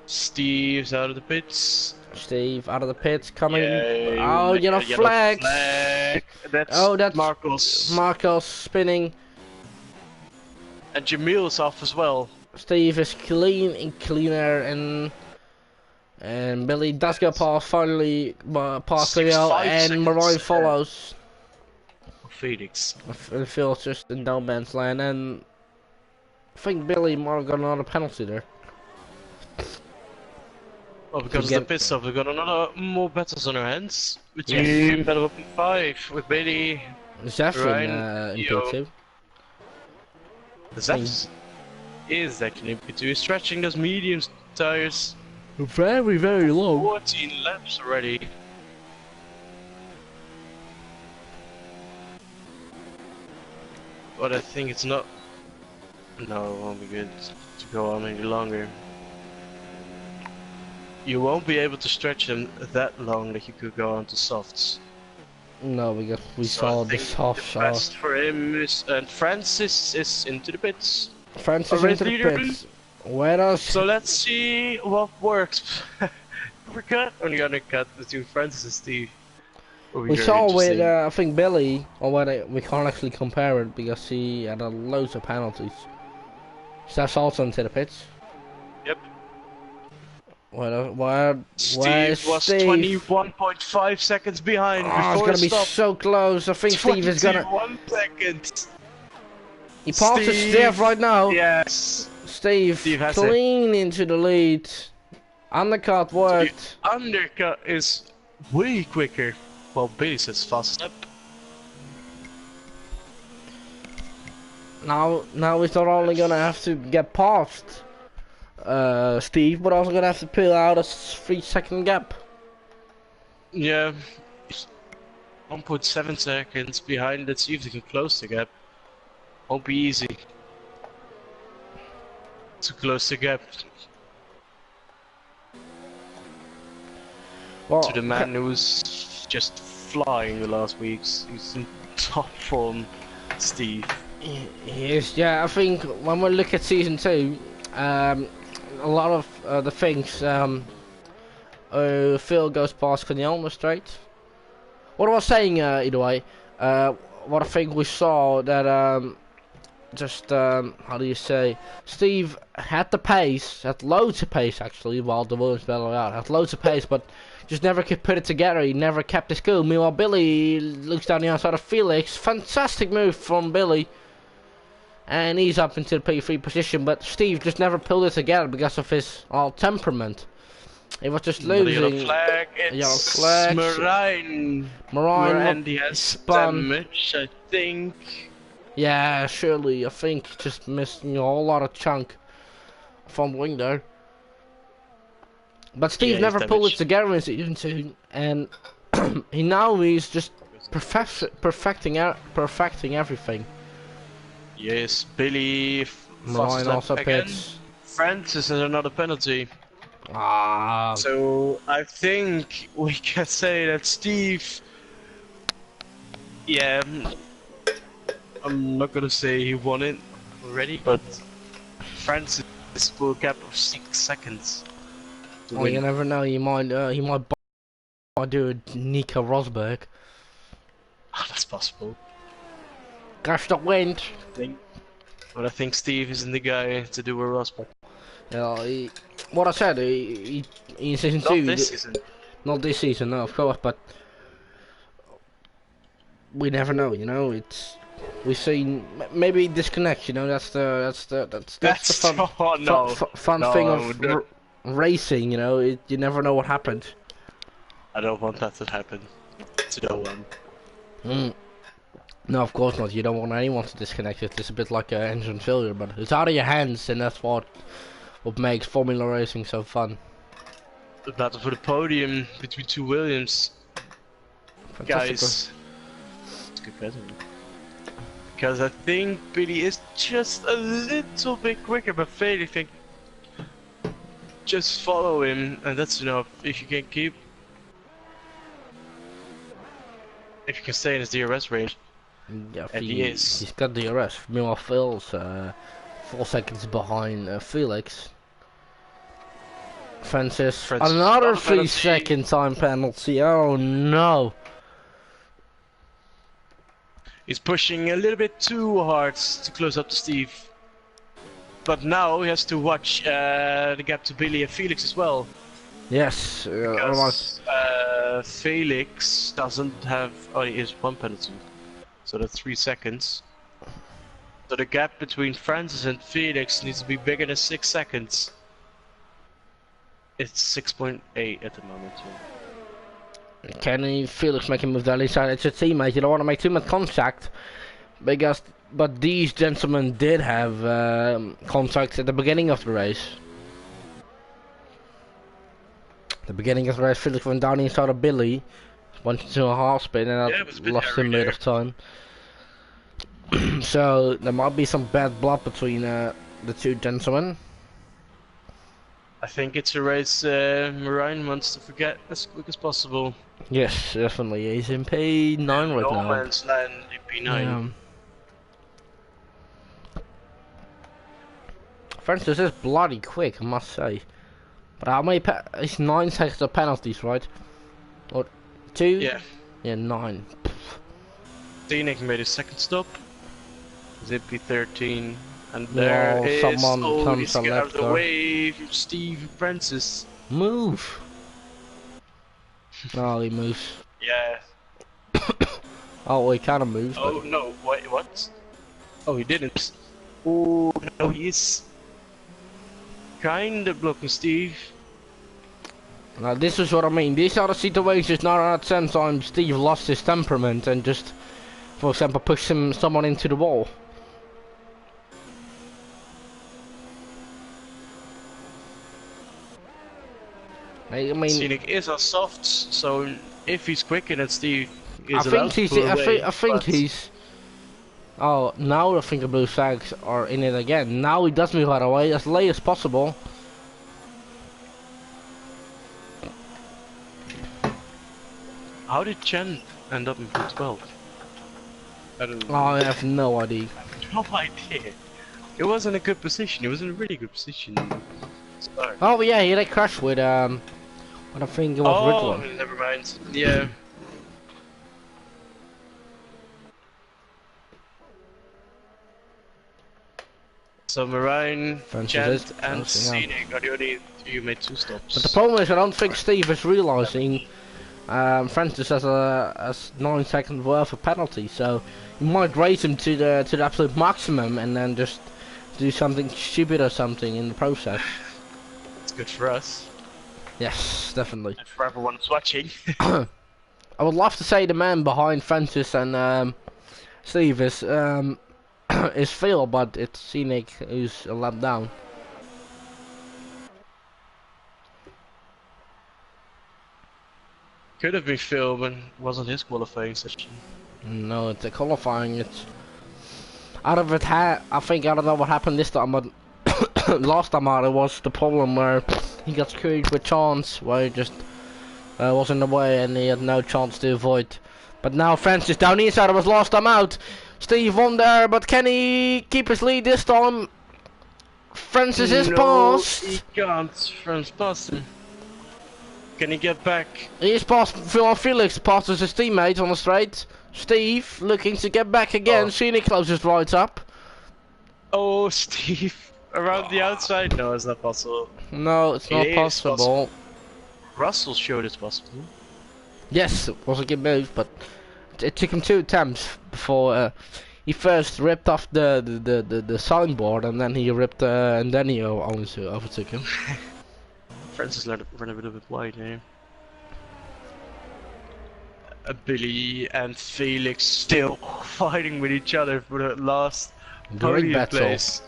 Steve's out of the pits. Steve out of the pits, coming. Yay, oh, yellow flag. That's Marcos. Marcos spinning. And Jamil's off as well. Steve is clean and cleaner, and Billy does go past finally past Coniel, and Marine follows. Felix. Phil's just in no man's land, and I think Billy might have got another penalty there. Well, because of the pit stop, we've got another more battles on our hands. Between battle of P5 with Billy, Zephyr in P2. The Zephyr is actually in P2. He's stretching those medium tires. Very, very low. 14 laps already. But I think it's not. No, it won't be good to go on any longer. You won't be able to stretch them that long that you could go on to softs. No, because we So I saw the think soft the sauce. best for him is, and Francis is into the pits. Francis A race into the leader. pits. Where does So let's see what works. We're only gonna cut between Francis and Steve. Will be we very saw with interesting. I think Billy, or whether we can't actually compare it because he had loads of penalties. So that's also into the pits. Yep. Where is Steve was Steve? 21.5 seconds behind Oh, it's before the gonna be stop. so close. I think Steve is gonna. 21 seconds. He passes Steve Steve. right now. Yes. Steve Steve has it. clean into the lead. Undercut So the worked. undercut is way quicker. Well, Billy says fast up. Now he's not only gonna have to get past Steve, but also gonna have to pull out a 3 second gap. Yeah. 1.7 seconds behind. Let's see if they can close the gap. Won't be easy to close the gap Well, to the man who's just flying the last weeks. He's in top form, Steve. yes, yeah. I think when we look at season 2, a lot of the things Phil goes past Cagnola straight. What I was saying, either way, what I think we saw that how do you say, Steve had the pace, had loads of pace actually, while the Williams battle out, had loads of pace, but just never could put it together. He never kept his cool. Meanwhile, Billy looks down the outside of Felix. Fantastic move from Billy. And he's up into the P3 position, but Steve just never pulled it together because of his temperament. He was just losing. Yellow flag, it's flag. Marine. Marine And he has spun. damage, I think. Yeah, surely. I think just missed a whole lot of chunk from wing there. But Steve never pulled it together in season 2, and he's just perfecting everything. Yes, Billy. Marine also again. pits. Francis has another penalty. Ah. So I think we can say that Steve. Yeah, I'm not gonna say he won it already, but Francis full gap of 6 seconds. Oh, you never know. He might do a Nico Rosberg. Oh, that's possible. Gosh, the wind. But I think Steve isn't the guy to do a Rosberg. Yeah, what I said, he in season 2. Not this season. Not this season, no, of course, but we never know. You know, we've seen maybe disconnect. You know, that's the fun thing of racing. You know, you never know what happened. I don't want that to happen to no one. No, of course not. You don't want anyone to disconnect it. It's a bit like an engine failure, but it's out of your hands, and that's what makes Formula racing so fun. The battle for the podium between two Williams. Fantastic. Guys, it's good battle. Because I think Billy is just a little bit quicker, but Feli think just follow him, and that's enough. If you can keep, if you can stay in his DRS range. Yeah, and he is. He's got DRS. Meanwhile, Phil's 4 seconds behind Felix. Francis, another 3-second time penalty. Oh no! He's pushing a little bit too hard to close up to Steve. But now he has to watch the gap to Billy and Felix as well. Yes, because Felix doesn't have. Oh, he has 1 penalty. So that's 3 seconds. So the gap between Francis and Felix needs to be bigger than 6 seconds. It's 6.8 at the moment. Yeah. Can Felix make him move down inside? It's a teammate. You don't want to make too much contact, but these gentlemen did have contact at the beginning of the race. The beginning of the race, Felix went down inside of Billy, 1.5 spin, and that lost him a bit of time. So there might be some bad blood between the two gentlemen. I think it's a race Ryan wants to forget as quick as possible. Yes, definitely. He's in P9 right No now. man's land in P9. Yeah. Francis is bloody quick, I must say. But how many? It's 9 seconds of penalties, right? Or 2? Yeah. Yeah, 9. Scenic made his second stop. Zippy 13. And there Well, is... someone Oh, he comes needs to a get out left of the car. way from Steve Francis. Move! Oh, he moves. Yeah. Oh, he kind of moves, but... Oh, no. Wait, what? Oh, he didn't. Oh, no, he is kinda blocking Steve. Now, this is what I mean. These are the situations now that sometimes Steve lost his temperament and just, for example, pushed someone into the wall. I mean, Scenic is on softs, so if he's quicker than Steve I is allowed think to he's. pull away, I think but he's. Oh, now I think the blue flags are in it again. Now he does move right away as late as possible. how did Chen end up in P12? I don't Oh, I have no idea. no idea. It wasn't a good position. It was in a really good position. Start. Oh yeah, he had a crash with what I think it was Oh, Ridwan. never mind. Yeah. So Marine, Francis Chant, is and bouncing up. Scenic are the only you made 2 stops. But the problem is, I don't think Steve is realizing Francis has a 9 second worth of penalty, so you might raise him to the absolute maximum and then just do something stupid or something in the process. It's good for us. Yes, definitely. And for everyone who's watching. I would love to say the man behind Francis and Steve is is Phil, but it's Scenic who's a lap down. Could have been Phil, but it wasn't his qualifying session. No, it's a qualifying. It's out of it. I think I don't know what happened this time, but last time out it was the problem where he got screwed with chance, where he just was in the way and he had no chance to avoid. But now Francis down the inside of his last time out. Steve won there, but can he keep his lead this time? Francis is passed. He can't. Francis passed him. Can he get back? He is past Felix, passes his teammate on the straight. Steve looking to get back again. Oh. Scenic closes right up. Oh, Steve. Around the outside? No, it's not possible. No, it's not It is possible. Russell showed it's possible. Yes, it was a good move, but it took him 2 attempts before he first ripped off the signboard, and then he ripped and then he only overtook him. Francis ran a little bit wide here. Billy and Felix still fighting with each other for the last Great podium battle. place.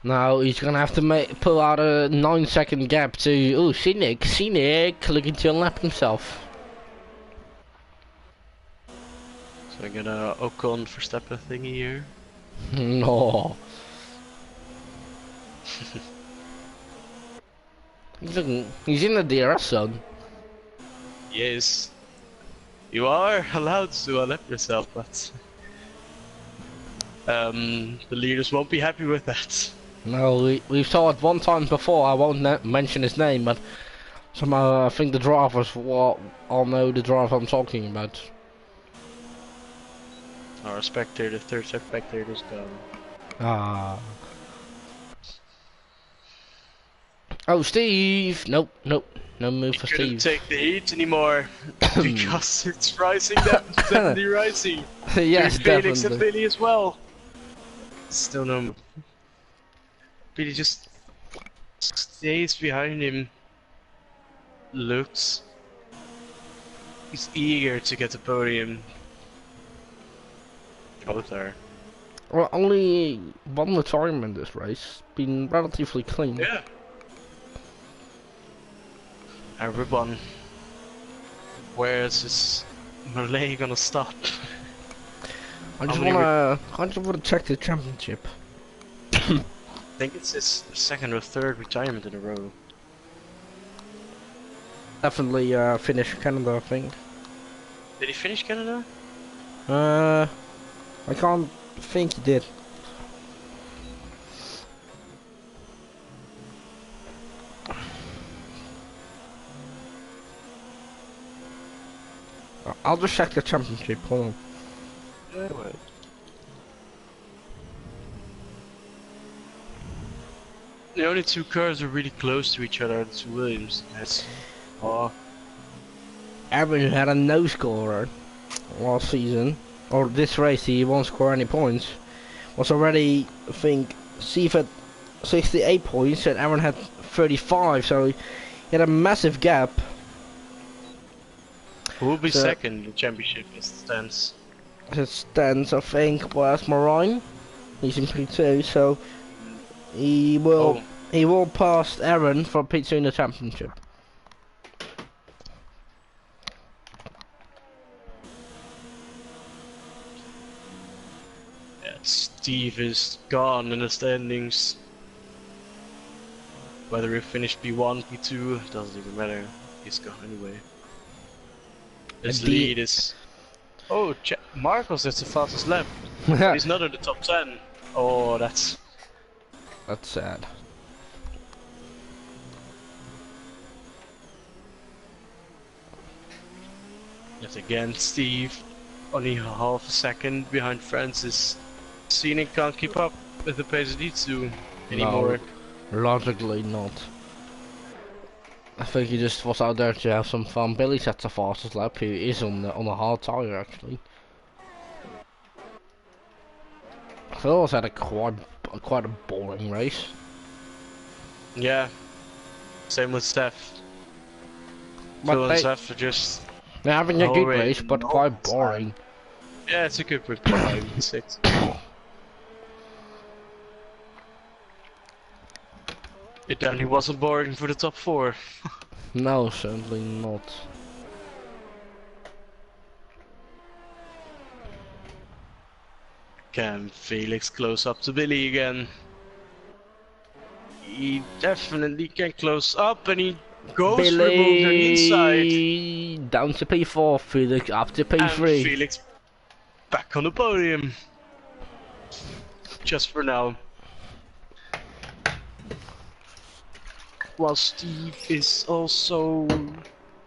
Now he's gonna have to pull out a 9 second gap to Scenic looking to unlap himself. So I got a Ocon Verstappen thingy here. No. He's in the DRS zone. Yes. You are allowed to unlap yourself, but the leaders won't be happy with that. No, we saw it one time before. I won't mention his name, but somehow I think the drivers all know the driver I'm talking about. Our spectator, the third spectator's gone. Ah. Oh, Steve! Nope, no move for Couldn't Steve. take the heat anymore because it's rising, definitely rising. Yes, to Felix definitely. and Billy as well. Still no. Billy just stays behind him. Looks. He's eager to get the podium. Both are. Well, only one retirement in this race. Been relatively clean. Yeah. And Ribbon. Where is this Malay gonna stop? I just How many wanna check the championship. think it's his second or third retirement in a row. Definitely finish Canada, I think. Did he finish Canada? I can't think he did. I'll just check the championship. Hold on. Yeah, wait. The only two cars are really close to each other are the two Williams. That's Aaron had a no scorer last season, or this race. He won't score any points. Was already, I think, Steve had 68 points and Aaron had 35, so he had a massive gap. who will be So- second in the championship as it stands? His stands, I think, was Marine. He's in P2, so he will pass Aaron for P2 in the championship. Yeah, Steve is gone in the standings. Whether he finished P1, P2, doesn't even matter. He's gone anyway. His And lead is... Oh, Marcos has the fastest lap. He's not in the top 10. Oh, that's sad. Yet again, Steve only half a second behind Francis. Scenic can't keep up with the pace he needs to anymore. No, logically not. I think he just was out there to have some fun. Billy's at the fastest lap. He is on a hard tire actually. Phil's had quite a boring race. Yeah, same with Steph. But Phil and Steph are just... they're having a good already race, but quite boring. Yeah, it's a good with 5 and 6. It definitely wasn't boring for the top 4. No, certainly not. Can Felix close up to Billy again? He definitely can close up, and he goes for the move on the inside. Down to P4, Felix up to And P3. Felix back on the podium. Just for now. While Steve is also...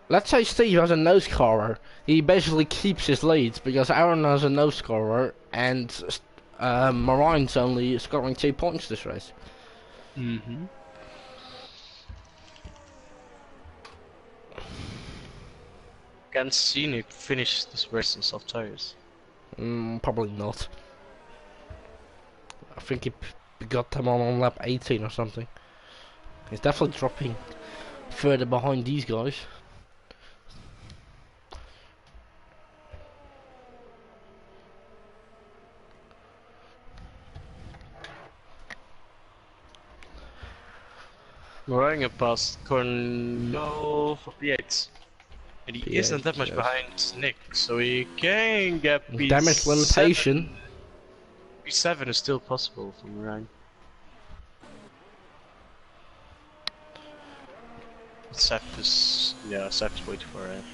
Let's say Steve has a no scorer. He basically keeps his lead because Aaron has a no scorer and Marine's only scoring 2 points this race. Mm-hmm. Can Scenic finish this race on soft tires? Probably not. I think he got them on lap 18 or something. He's definitely dropping further behind these guys. Moraine passed Cornell for P8. And he isn't that much yes. behind Nick, so he can get P7. Damage limitation. P7 is still possible for Moraine. Seth is... yeah, Seth is way too far ahead.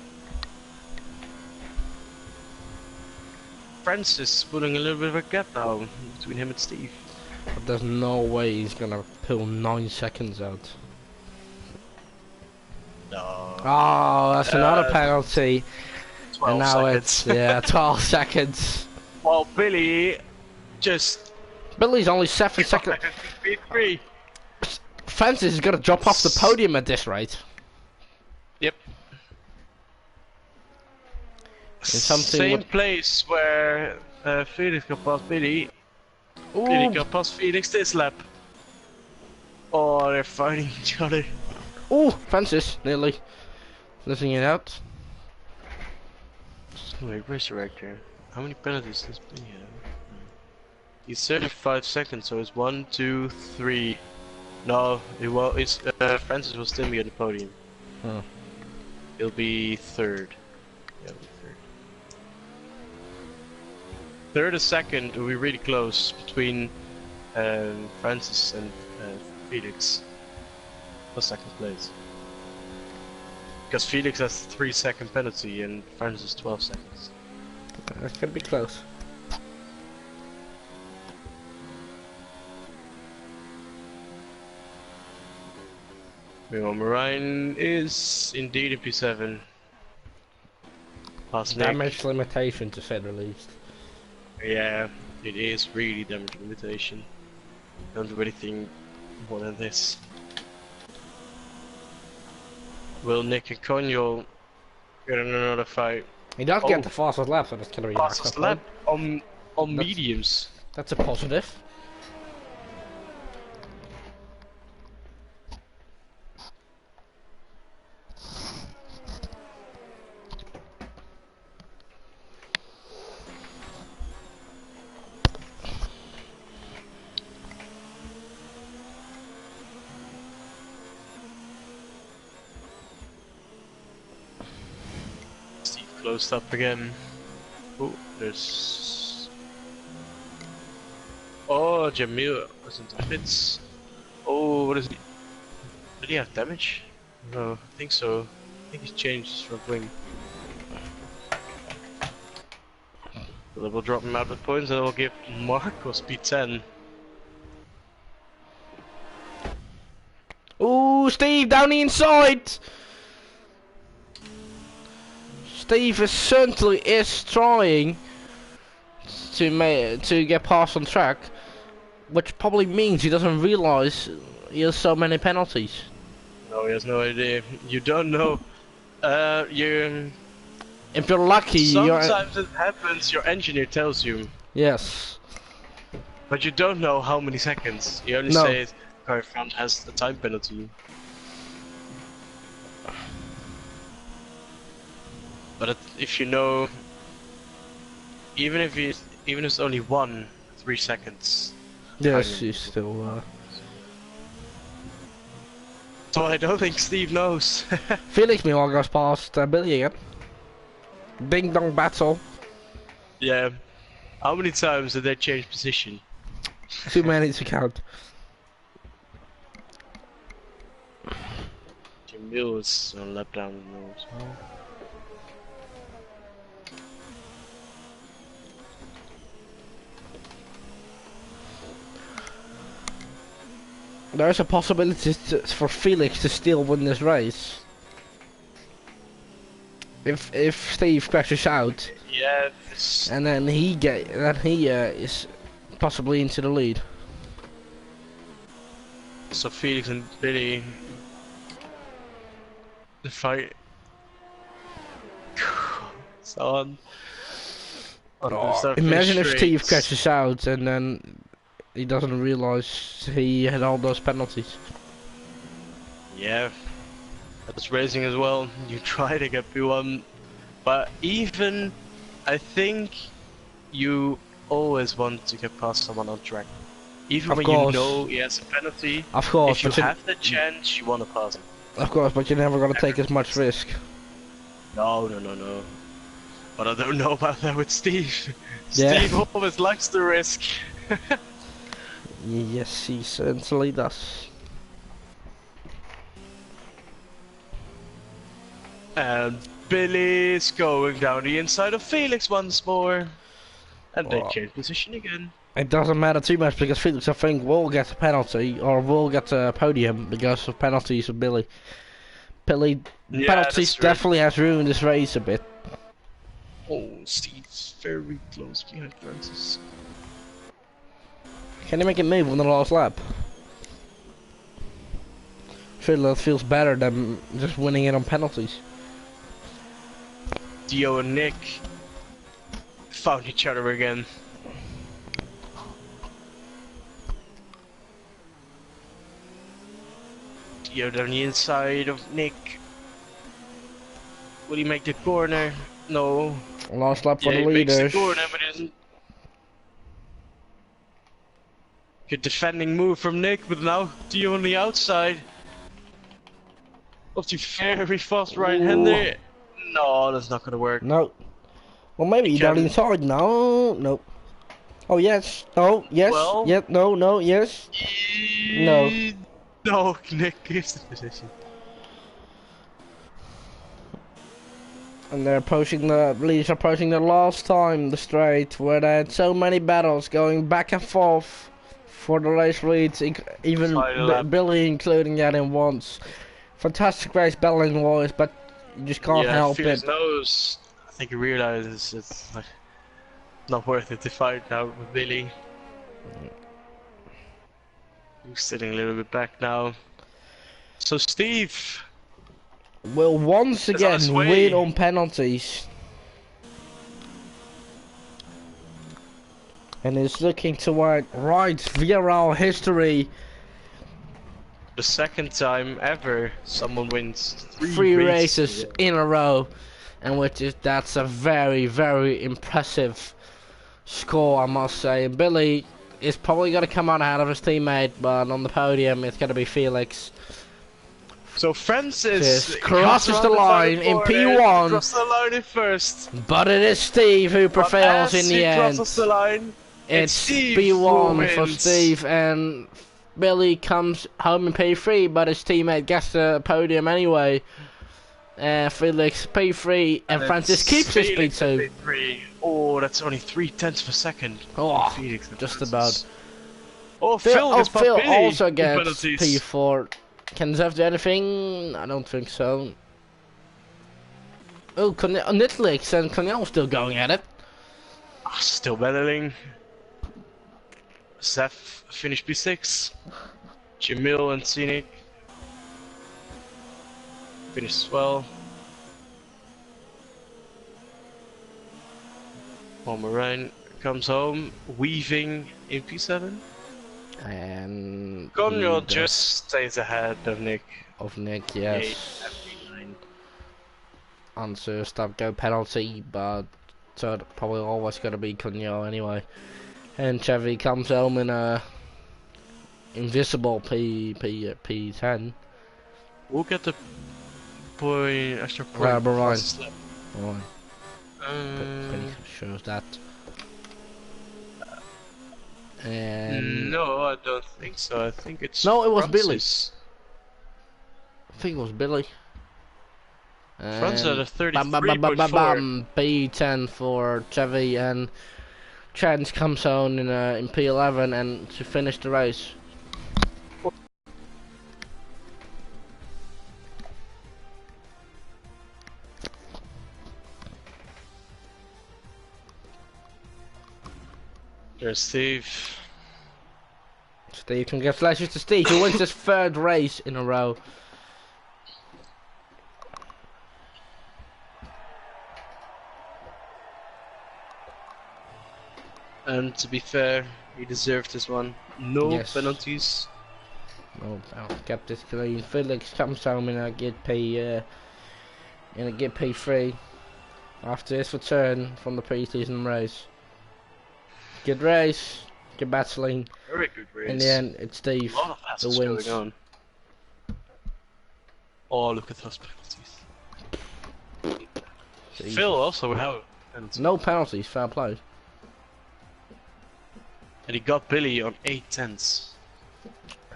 Francis putting a little bit of a gap now between him and Steve. But there's no way he's gonna pull 9 seconds out. No. Oh, that's another penalty. 12 And now seconds. it's 12 seconds. While Billy just... Billy's only 7 seconds. P3. Francis is gonna drop off the podium at this rate. Yep. something Same what- place where Felix got past Billy. Billy Ooh, got past Felix this lap. Oh, they're fighting each other. ooh, Francis nearly letting it out. Wait, race director. How many penalties does Billy have? He's 35 seconds, so it's 1, 2, 3. No, it will. It's Francis will still be at the podium. Huh. He'll be third. Yeah, he'll be third. Third and second will be really close between and Francis and Felix for second place. Because Felix has 3-second penalty and Francis 12 seconds. That could be close. Marine is indeed in P7. Past Nick. Damage limitation, to say the least. Yeah, it is really damage limitation. Don't do anything more than this. Will Nick and Conyo get in another fight? He does get the fastest lap, so that's gonna be Fastest lap on mediums. That's a positive. Closed up again. Oh, there's. Oh, Jamil wasn't in bits. Oh, what is he? Did he have damage? No, I think so. I think he's changed his front wing. So that will drop him out with points and it will give Marcos P10. Ooh, Steve down the inside! Steve is certainly trying to get past on track, which probably means he doesn't realize he has so many penalties. No, he has no idea. You don't know. If you're lucky, sometimes it happens. Your engineer tells you. Yes. But you don't know how many seconds. You only say car front has the time penalty. But if you know, even if it's only 3 seconds. Yes, you still. So I don't think Steve knows. Felix meanwhile goes past Billy again. Ding dong battle. Yeah. How many times did they change position? Too many to count. Jamil is on lap down the road as well. There's a possibility for Felix to still win this race. If Steve crashes out. Yeah. And then he is possibly into the lead. So Felix and Billy, the fight. It's on. Imagine if Steve crashes out and then he doesn't realize he had all those penalties. Yeah, that's racing as well. You try to get P1, but even I think you always want to get past someone on track. Even when you know he has a penalty, of course, if you have the chance, you want to pass him. Of course, but you're never gonna take as much risk. No. But I don't know about that with Steve. Yeah. Steve always likes the risk. Yes, he certainly does. And Billy's going down the inside of Felix once more. And they change position again. It doesn't matter too much because Felix, I think, will get a penalty or will get a podium because of penalties with Billy. Penalties definitely has ruined this race a bit. Oh, Steve's very close behind Francis. Can he make it move on the last lap? I feel that feels better than just winning it on penalties. Dio and Nick found each other again. Dio down the inside of Nick. Will he make the corner? No. Last lap for the he makes leaders. the corner, but isn't. Good defending move from Nick, but now Dio on the outside. Of the very fast right-hander. No, that's not gonna work. No. Well, maybe he down inside. No, nope. Oh yes, no, yes, Well, yep, no, no, yes, no. no, Nick gives the position. And they're approaching the Leeds are approaching the last time the straight where they had so many battles going back and forth for the race leads, even Final lap. Billy including that in once. Fantastic race battling wise, but you just can't Yeah, help Felix it. knows. I think he realizes it's like not worth it to fight now with Billy. He's sitting a little bit back now. So Steve Will once is on his again win way. on penalties. And is looking to write VRL history. The second time ever someone wins three 3 races races in a row. in a row. And that's a very, very impressive score, I must say. Billy is probably going to come out ahead of his teammate, but on the podium it's going to be Felix. So Francis comes Crosses the around the final line in corner, P1, crosses the line in first. but it is Steve who But prevails in as the he end. crosses the line, it's It's Steve who P1 for wins. Steve, and Billy comes home in P3, but his teammate gets the podium anyway. Felix P3, and Francis keeps his Felix in P2. P3. Oh, that's only 3/10 of a second. Oh, Felix and just Francis. about. Oh, Phil gets past Phil Billy also in gets penalties. P4. Can Zev do anything? I don't think so. Oh, Nitlix and Cornell still going at it. Still battling. Zeph finished P6. Jamil and Scenic finished as well. Pomerine comes home, weaving in P7. And Conrad he just stays ahead of Nick. of Nick, Yay, yes. FP9. Answer stop go penalty, but so probably always gonna be Cunyo anyway. And Chevy comes home in a invisible P10. We'll get the point, extra point. Ryan. Fastest lap. Right. Pretty shows that. And No, I don't think so. I think it's no, it was Francis. Billy. I think it was Billy. Francis at a Bam, bam, bam, bam, bam, 33.4. bam. P10 for Chevy, and Chance comes on in P11 and to finish the race. There's Steve. Steve, congratulations to Steve, who wins his third race in a row. And to be fair, he deserved this one. No penalties. No, kept this clean. Felix comes home in a good P3 after his return from the pre-season race. Good race, good battling. Very good race. In the end, it's Steve A lot of who passes wins. going on. Oh, look at those penalties. Jesus. Phil also without penalties. No penalties, fair play. And he got Billy on 8/10.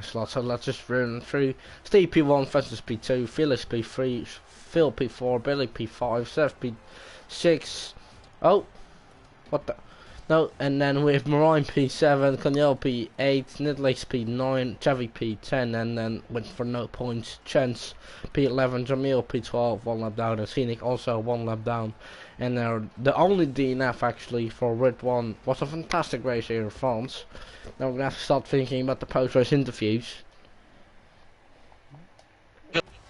So let's just run through. Steve P1, Francis P2, Felix P3, Phil P4, Billy P5, Seth P6. Oh, what the? No, and then we have Marine P7, Cornel P8, Nidlex P9, Javi P10, and then went for no points. Chance P11, Jamil P12, 1 lap down, and Scenic also 1 lap down. And the only DNF actually for Red 1 was a fantastic race here in France. Now we're gonna have to start thinking about the post-race interviews.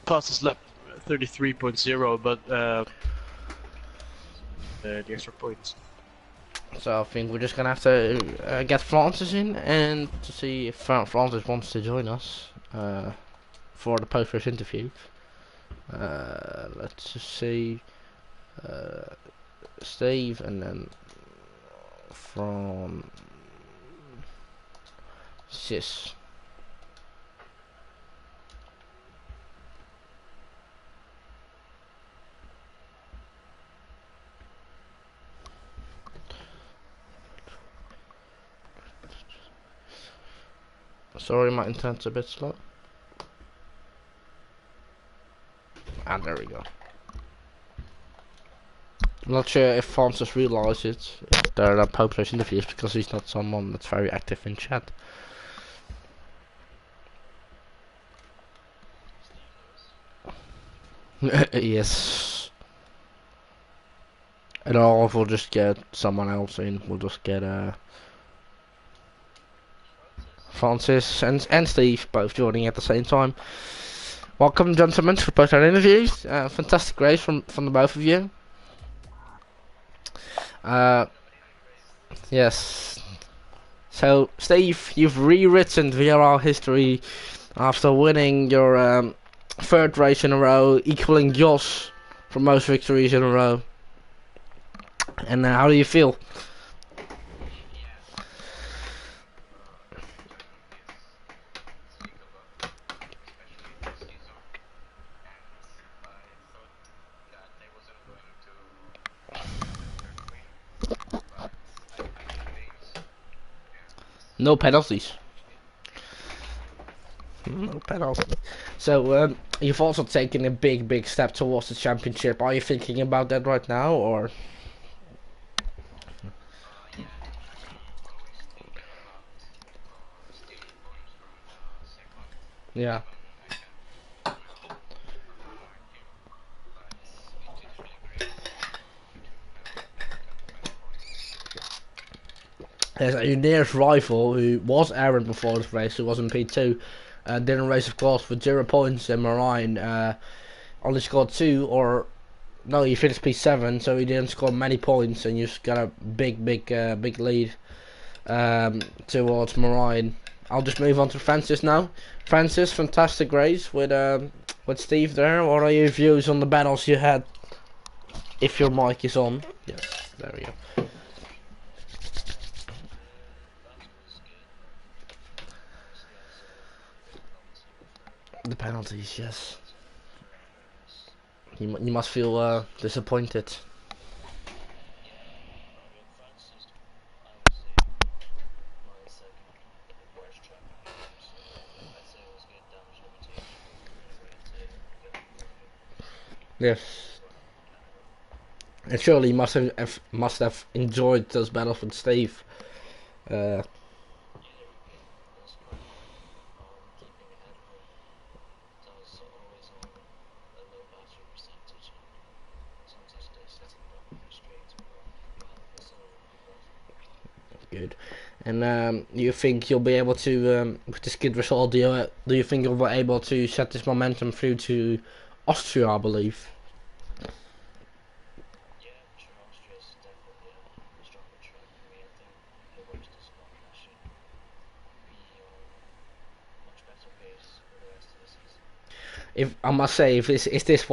Fastest lap 33.0, but the extra points. So I think we're just gonna have to get Francis in and to see if Francis wants to join us for the post-race interview. Let's just see Steve, and then from Sis. Sorry, my internet's a bit slow. And there we go. I'm not sure if Francis realizes there are published interviews because he's not someone that's very active in chat. Yes. And or we'll just get someone else in. We'll just get Francis and Steve both joining at the same time. Welcome, gentlemen, to both our interviews. Fantastic race from the both of you. Yes. So, Steve, you've rewritten VRL history after winning your third race in a row, equaling Josh for most victories in a row. And how do you feel? No penalties. No penalties. So you've also taken a big step towards the championship. Are you thinking about that right now, or? Yeah. Yes, your nearest rival, who was Aaron before this race, who was in P2, didn't race, of course, with 0 points, and Marine only scored 2, or no, he finished P7, so he didn't score many points, and you just got a big lead towards Marine. I'll just move on to Francis now. Francis, fantastic race with Steve there. What are your views on the battles you had? If your mic is on. Yes, there we go. The penalties, yes. You must feel disappointed. Yes. And surely you must have enjoyed those battles with Steve. Good. And you think you'll be able to, with this good result, do you think you'll be able to set this momentum through to Austria, I believe? If I must say, if this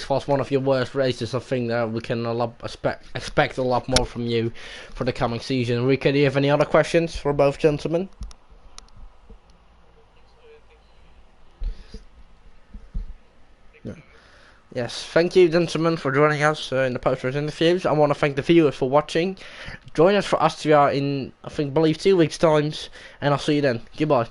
was one of your worst races, I think that we can expect a lot more from you for the coming season. Rika, do you have any other questions for both gentlemen? No. Yes, thank you, gentlemen, for joining us in the post-race interviews. I want to thank the viewers for watching. Join us for Austria in, I believe 2 weeks' times, and I'll see you then. Goodbye.